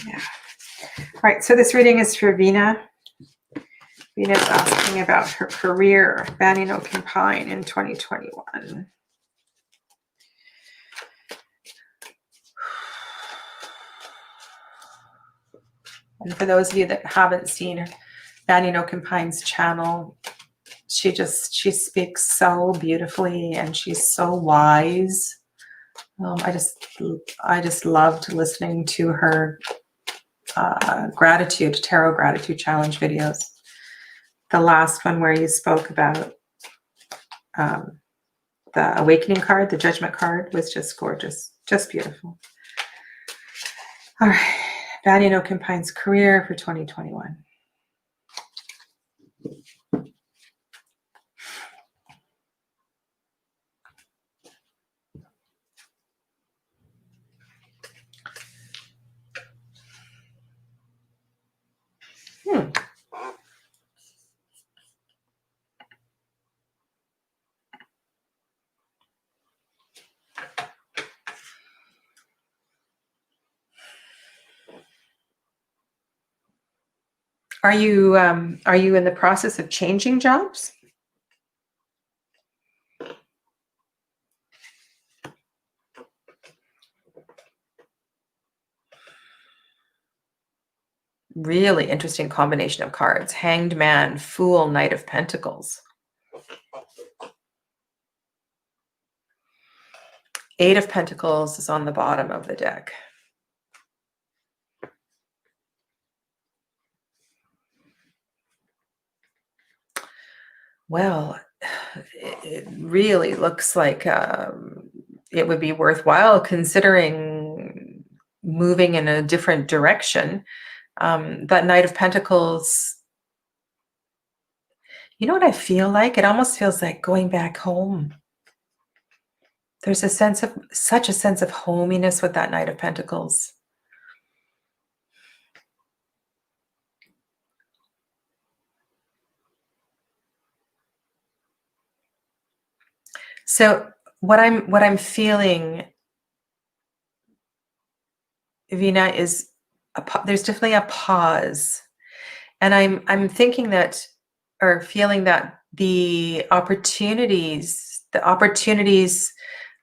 Yeah. All right, so this reading is for Vina. Vina's asking about her career, Banyan, Oak, and Pine in 2021. And for those of you that haven't seen Banyan, Oak, and Pine's channel, she speaks so beautifully and she's so wise. I just loved listening to her tarot gratitude challenge videos. The last one where you spoke about the awakening card, the judgment card, was just gorgeous, just beautiful. All right, Banyan, Oak, and Pine's career for 2021. Are you in the process of changing jobs? Really interesting combination of cards. Hanged Man, Fool, Knight of Pentacles. Eight of Pentacles is on the bottom of the deck. Well, it really looks like it would be worthwhile considering moving in a different direction. That Knight of Pentacles, you know what I feel like? It almost feels like going back home. There's such a sense of hominess with that Knight of Pentacles. So what I'm feeling, Vina, is there's definitely a pause, and I'm thinking that, or feeling that the opportunities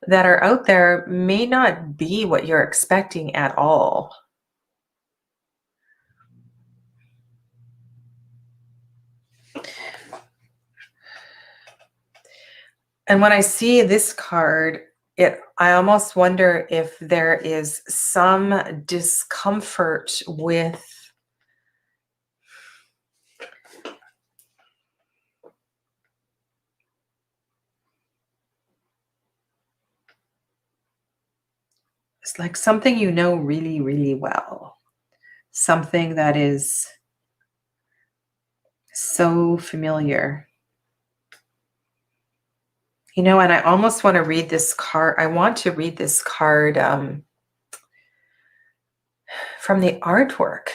that are out there may not be what you're expecting at all. And when I see this card, I almost wonder if there is some discomfort with it's like something you know really, really well. Something that is so familiar. You know, and I almost want to read this card. I want to read this card from the artwork.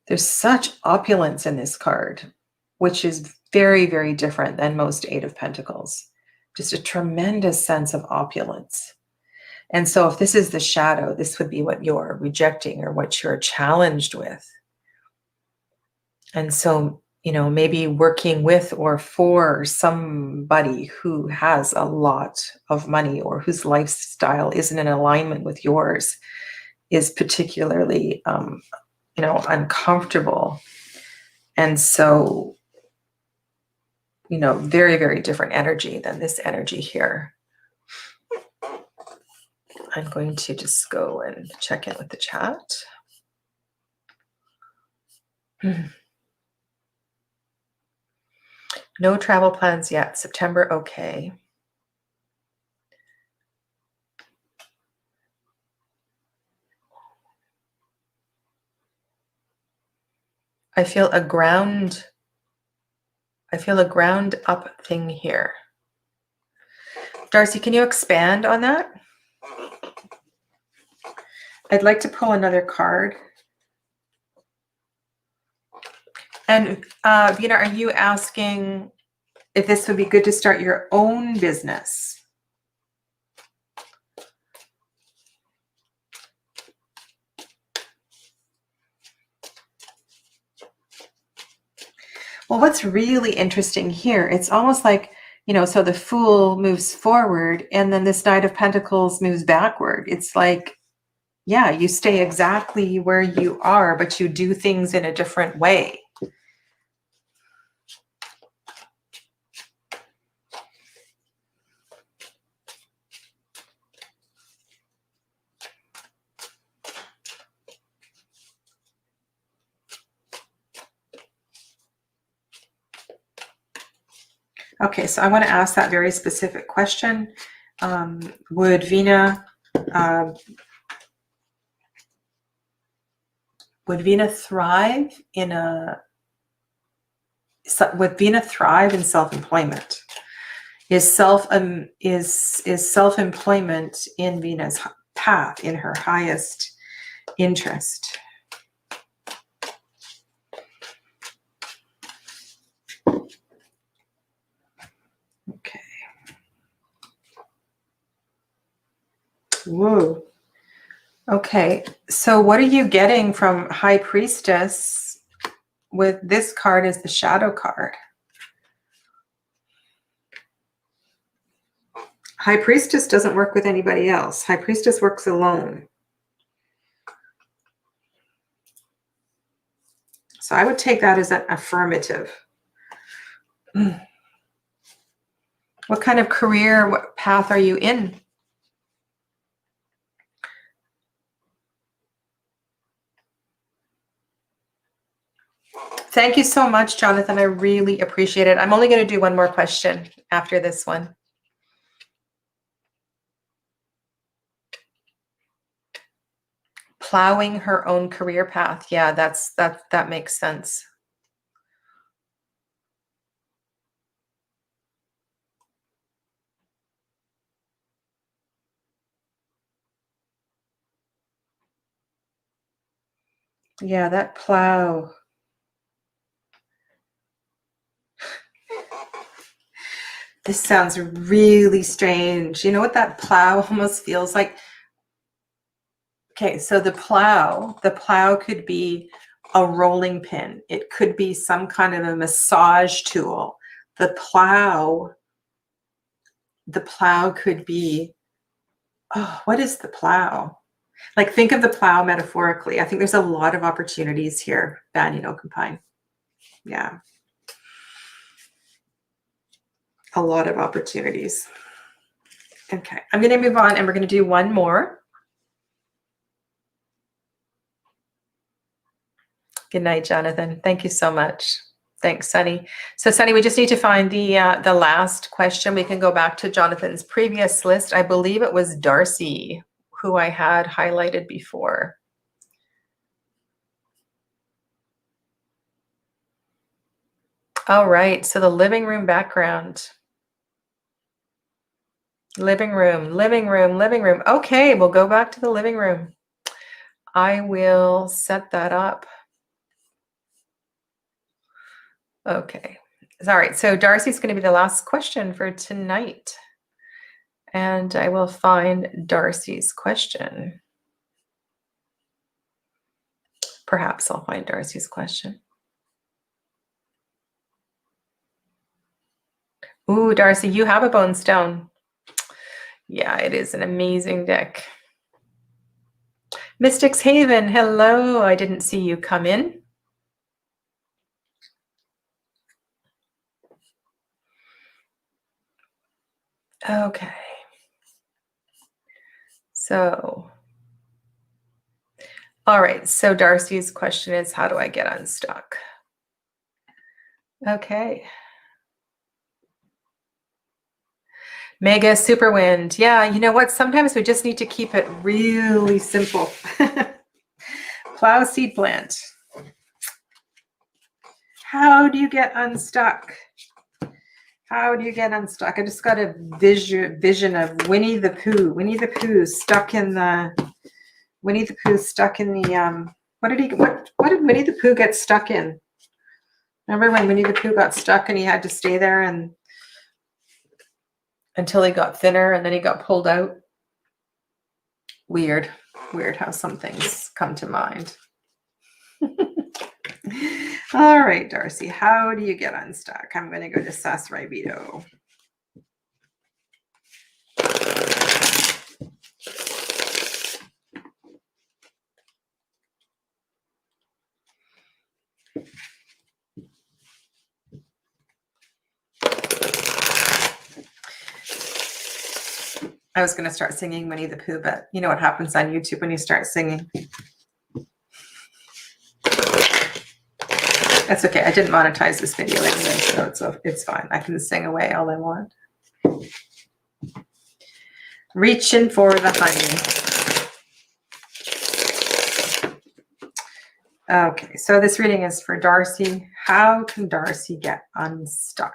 There's such opulence in this card, which is very, very different than most Eight of Pentacles. Just a tremendous sense of opulence. And so if this is the shadow, this would be what you're rejecting or what you're challenged with. And so, you know, maybe working with or for somebody who has a lot of money or whose lifestyle isn't in alignment with yours is particularly, you know, uncomfortable. And so, you know, very, very different energy than this energy here. I'm going to just go and check in with the chat. No travel plans yet. September, okay. I feel a ground up thing here. Darcy, can you expand on that? I'd like to pull another card. And Vina, are you asking if this would be good to start your own business? Well, what's really interesting here, it's almost like, you know, so the Fool moves forward and then this Knight of Pentacles moves backward. It's like, yeah, you stay exactly where you are, but you do things in a different way. Okay, so I want to ask that very specific question. Would Vina thrive in self-employment? Is self-employment in Vina's path, in her highest interest? Okay. Whoa. Okay, so what are you getting from High Priestess with this card as the shadow card? High Priestess doesn't work with anybody else. High Priestess works alone. So I would take that as an affirmative. What kind of career, what path are you in? Thank you so much, Jonathan. I really appreciate it. I'm only going to do one more question after this one. Plowing her own career path. Yeah, that makes sense. Yeah, that plow. This sounds really strange. You know what that plow almost feels like? Okay, so the plow could be a rolling pin. It could be some kind of a massage tool. The plow could be, oh, what is the plow? Like, think of the plow metaphorically. I think there's a lot of opportunities here, Banyan Oaken. Yeah. A lot of opportunities. Okay, I'm going to move on and we're going to do one more. Good night, Jonathan. Thank you so much. Thanks, Sunny. So, Sunny, we just need to find the last question. We can go back to Jonathan's previous list. I believe it was Darcy, who I had highlighted before. All right. So the living room background. Living room. Okay, we'll go back to the living room. I will set that up. Okay. All right. So Darcy's going to be the last question for tonight. And I will find Darcy's question. Perhaps I'll find Darcy's question. Ooh, Darcy, you have a bone stone. Yeah, it is an amazing deck. Mystics Haven, hello. I didn't see you come in. Okay. So, all right. So Darcy's question is, how do I get unstuck? Okay. Mega super wind. Yeah, you know what? Sometimes we just need to keep it really simple. Plow seed plant. How do you get unstuck? How do you get unstuck? I just got a vision of Winnie the Pooh. Winnie the Pooh stuck in the what did Winnie the Pooh get stuck in? Remember when Winnie the Pooh got stuck and he had to stay there and until he got thinner and then he got pulled out? Weird how some things come to mind. All right, Darcy, how do you get unstuck? I'm going to go to Sasrai Vito. I was going to start singing Winnie the Pooh, but you know what happens on YouTube when you start singing. That's okay. I didn't monetize this video anyway, so it's fine. I can sing away all I want. Reaching for the honey. Okay, so this reading is for Darcy. How can Darcy get unstuck?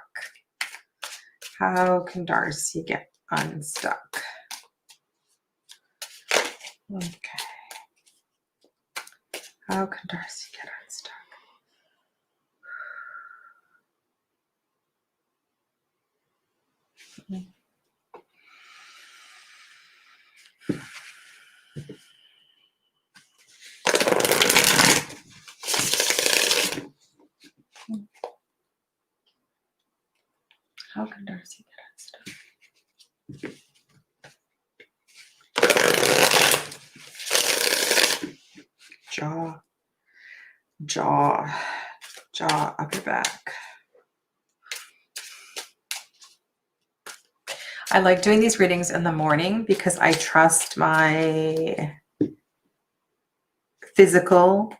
How can Darcy get unstuck? Okay. How can Darcy get unstuck? How can Darcy get unstuck? Jaw, upper back. I like doing these readings in the morning because I trust my physical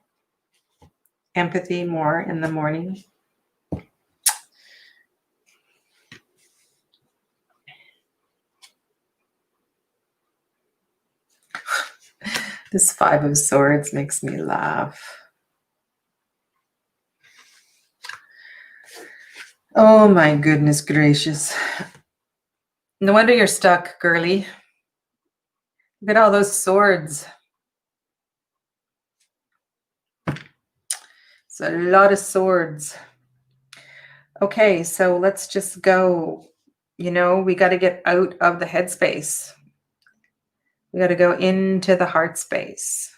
empathy more in the morning. This Five of Swords makes me laugh. Oh my goodness gracious. No wonder you're stuck, girly. Look at all those swords. It's a lot of swords. Okay, so let's just go. You know, we got to get out of the headspace. We got to go into the heart space.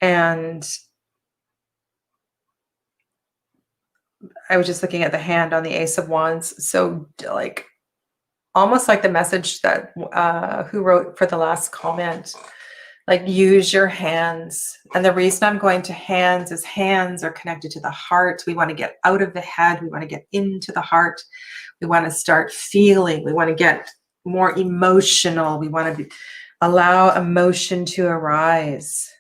And I was just looking at the hand on the Ace of Wands. So like, almost like the message that who wrote for the last comment, like use your hands. And the reason I'm going to hands is hands are connected to the heart. We want to get out of the head. We want to get into the heart. We want to start feeling. We want to get more emotional. We want to allow emotion to arise.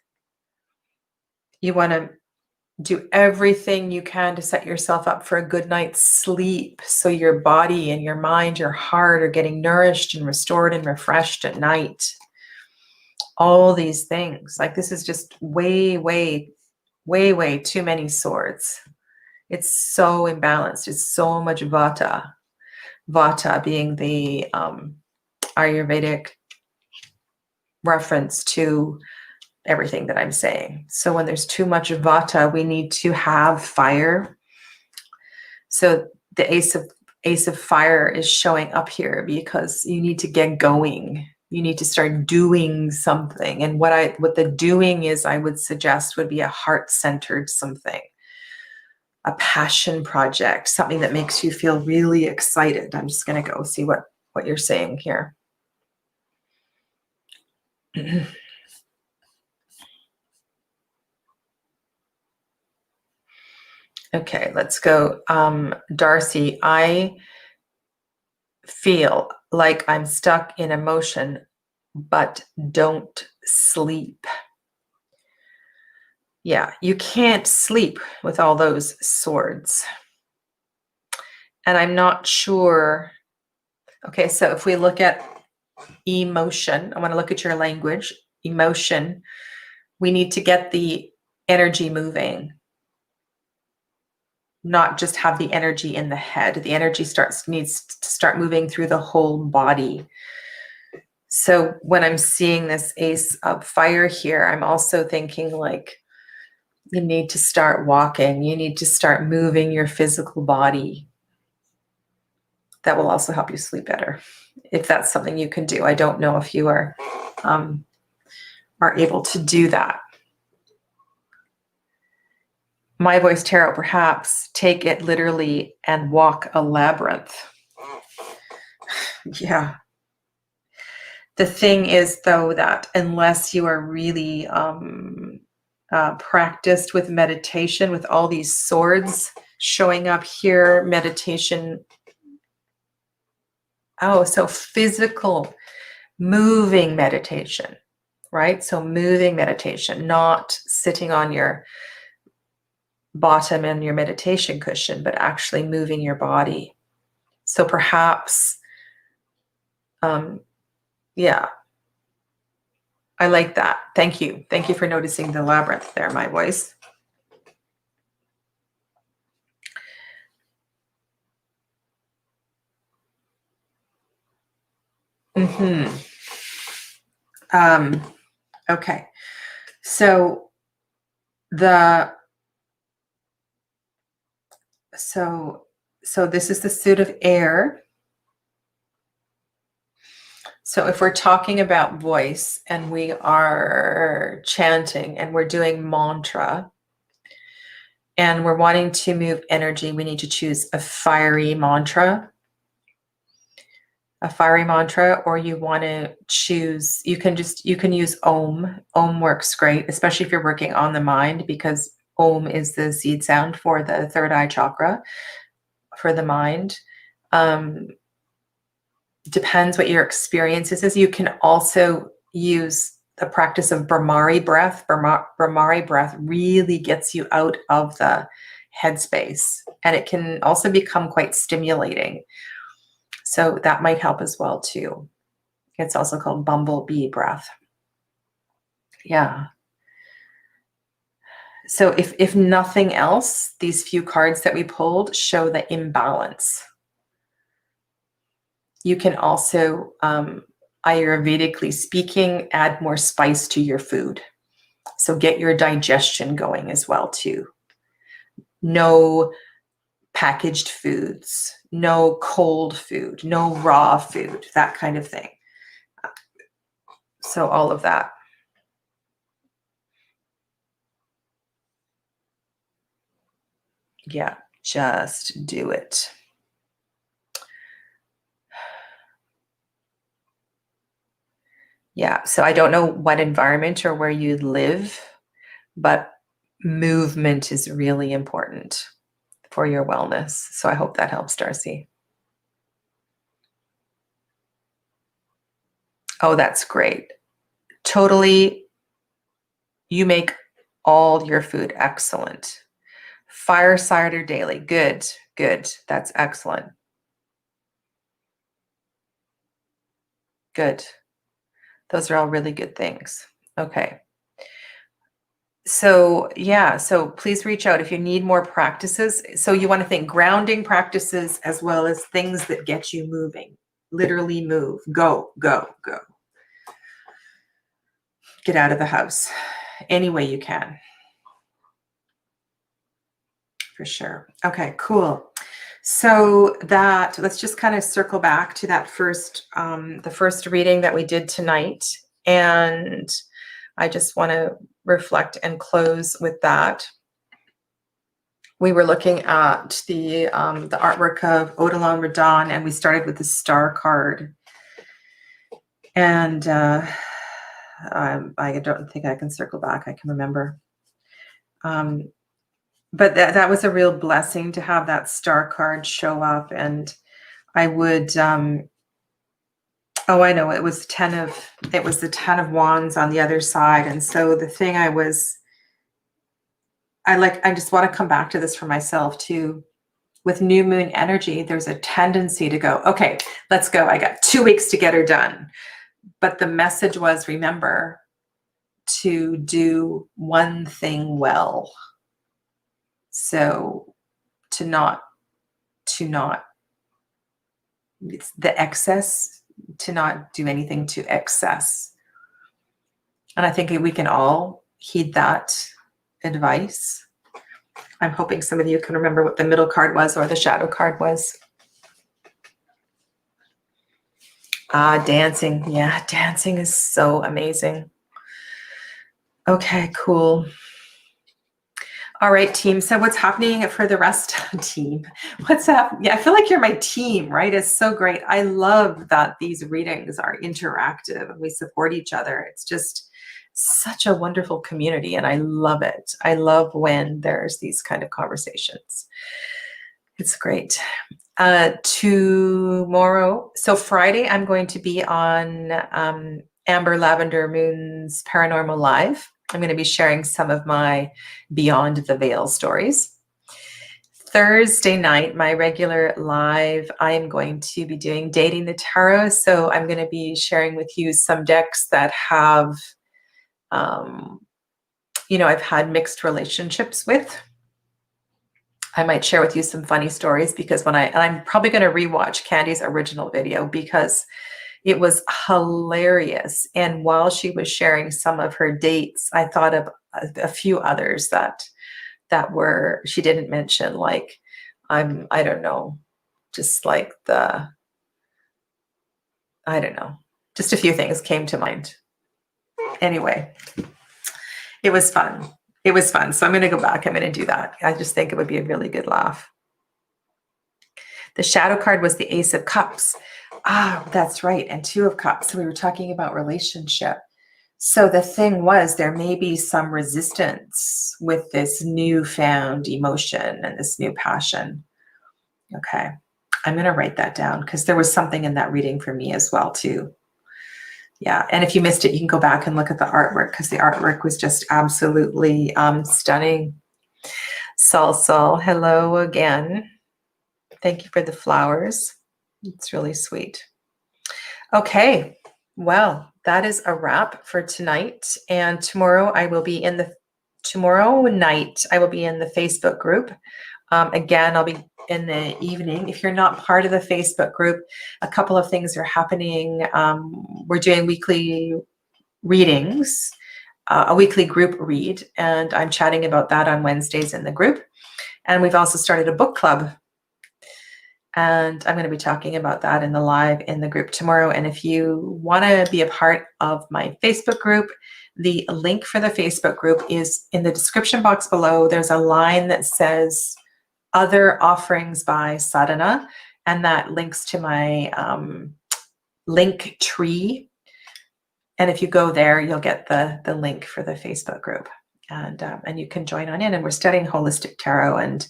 You want to do everything you can to set yourself up for a good night's sleep, so your body and your mind, your heart are getting nourished and restored and refreshed at night. All these things. Like, this is just way, way, way, way too many swords. It's so imbalanced. It's so much vata. Vata being the Ayurvedic reference to everything that I'm saying. So when there's too much vata, we need to have fire. So the Ace of Fire is showing up here because you need to get going. You need to start doing something. And what the doing is, I would suggest, would be a heart-centered something, a passion project, something that makes you feel really excited. I'm just going to go see what you're saying here. Okay, let's go. Darcy, I feel like I'm stuck in emotion, but don't sleep. Yeah, you can't sleep with all those swords. And I'm not sure. Okay, so if we look at emotion, I want to look at your language. Emotion, we need to get the energy moving, not just have the energy in the head. The energy needs to start moving through the whole body. So when I'm seeing this Ace of Fire here, I'm also thinking like, you need to start walking. You need to start moving your physical body. That will also help you sleep better, if that's something you can do. I don't know if you are able to do that. My Voice Tarot, perhaps take it literally and walk a labyrinth. Yeah. The thing is, though, that unless you are really practiced with meditation, with all these swords showing up here, meditation. Oh, so physical, moving meditation, right? So moving meditation, not sitting on your bottom and your meditation cushion, but actually moving your body. So perhaps, yeah, I like that. Thank you. Thank you for noticing the labyrinth there, My Voice. Okay. So this is the suit of air. So if we're talking about voice and we are chanting and we're doing mantra and we're wanting to move energy, we need to choose a fiery mantra. A fiery mantra, or you want to choose, you can use Om. Om works great, especially if you're working on the mind, because Om is the seed sound for the third eye chakra for the mind. Depends what your experience is. You can also use the practice of Brahmari breath. Brahmari breath really gets you out of the headspace, and it can also become quite stimulating. So that might help as well too. It's also called bumblebee breath. Yeah. So if nothing else, these few cards that we pulled show the imbalance. You can also, Ayurvedically speaking, add more spice to your food. So get your digestion going as well too. No packaged foods, no cold food, no raw food, that kind of thing. So all of that. Yeah, just do it. Yeah, so I don't know what environment or where you live, but movement is really important for your wellness. So I hope that helps, Darcy. Oh, that's great. Totally. You make all your food excellent. Fire cider daily. Good, good. That's excellent. Good. Those are all really good things. Okay. So, yeah, so please reach out if you need more practices. So you want to think grounding practices as well as things that get you moving. Literally move. Go, go, go. Get out of the house any way you can. For sure. Okay, cool. So that, let's just kind of circle back to that first, the first reading that we did tonight. And I just want to reflect and close with that. We were looking at the artwork of Odilon Redon, and we started with the star card. And I don't think I can circle back. I can remember. But that was a real blessing to have that star card show up. And I would, oh, I know, it was the 10 of wands on the other side. And so the thing I just want to come back to this for myself too. With new moon energy, there's a tendency to go, okay, let's go. I got 2 weeks to get her done. But the message was, remember to do one thing well. So to not, it's the excess, to not do anything to excess. And I think we can all heed that advice. I'm hoping some of you can remember what the middle card was or the shadow card was. Dancing. Yeah, dancing is so amazing. Okay, cool. All right, team. So what's happening for the rest team? What's up? Yeah, I feel like you're my team, right? It's so great. I love that these readings are interactive and we support each other. It's just such a wonderful community and I love it. I love when there's these kind of conversations. It's great. Tomorrow, so Friday, I'm going to be on Amber Lavender Moon's Paranormal Live. I'm going to be sharing some of my Beyond the Veil stories. Thursday night, my regular live, I am going to be doing Dating the Tarot. So I'm going to be sharing with you some decks that have, I've had mixed relationships with. I might share with you some funny stories because I'm probably going to rewatch Candy's original video because it was hilarious. And while she was sharing some of her dates, I thought of a few others that she didn't mention, like, I don't know, just like just a few things came to mind. Anyway, it was fun. It was fun. So I'm going to go back. I'm going to do that. I just think it would be a really good laugh. The shadow card was the Ace of Cups. That's right. And 2 of Cups. So we were talking about relationship. So the thing was, there may be some resistance with this newfound emotion and this new passion. Okay. I'm going to write that down because there was something in that reading for me as well, too. Yeah. And if you missed it, you can go back and look at the artwork because the artwork was just absolutely stunning. Sol, hello again. Thank you for the flowers. It's really sweet. Okay. Well, that is a wrap for tonight. And tomorrow night, I will be in the Facebook group. Again, I'll be in the evening. If you're not part of the Facebook group, a couple of things are happening. We're doing weekly readings, a weekly group read, and I'm chatting about that on Wednesdays in the group. And we've also started a book club. And I'm going to be talking about that in the live in the group tomorrow. And if you want to be a part of my Facebook group, the link for the Facebook group is in the description box below. There's a line that says other offerings by Sadhana, and that links to my link tree. And if you go there, you'll get the link for the Facebook group, and you can join on in. And we're studying holistic tarot, and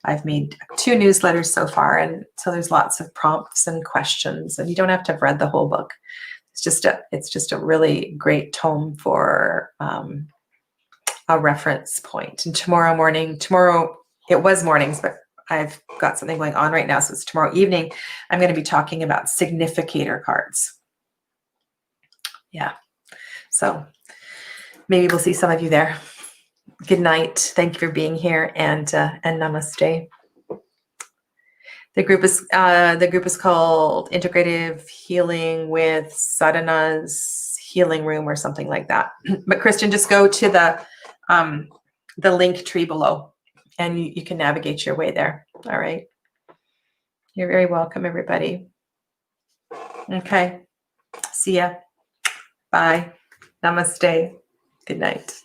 I've made 2 newsletters so far, and so there's lots of prompts and questions, and you don't have to have read the whole book. It's just a really great tome for a reference point. And tomorrow it was mornings, but I've got something going on right now, so it's tomorrow evening. I'm going to be talking about significator cards. Yeah, so maybe we'll see some of you there. Good night. Thank you for being here, and namaste. The group is called Integrative Healing with Sadhana's Healing Room or something like that. But Kristen, just go to the link tree below, and you can navigate your way there. All right. You're very welcome, everybody. Okay. See ya. Bye. Namaste. Good night.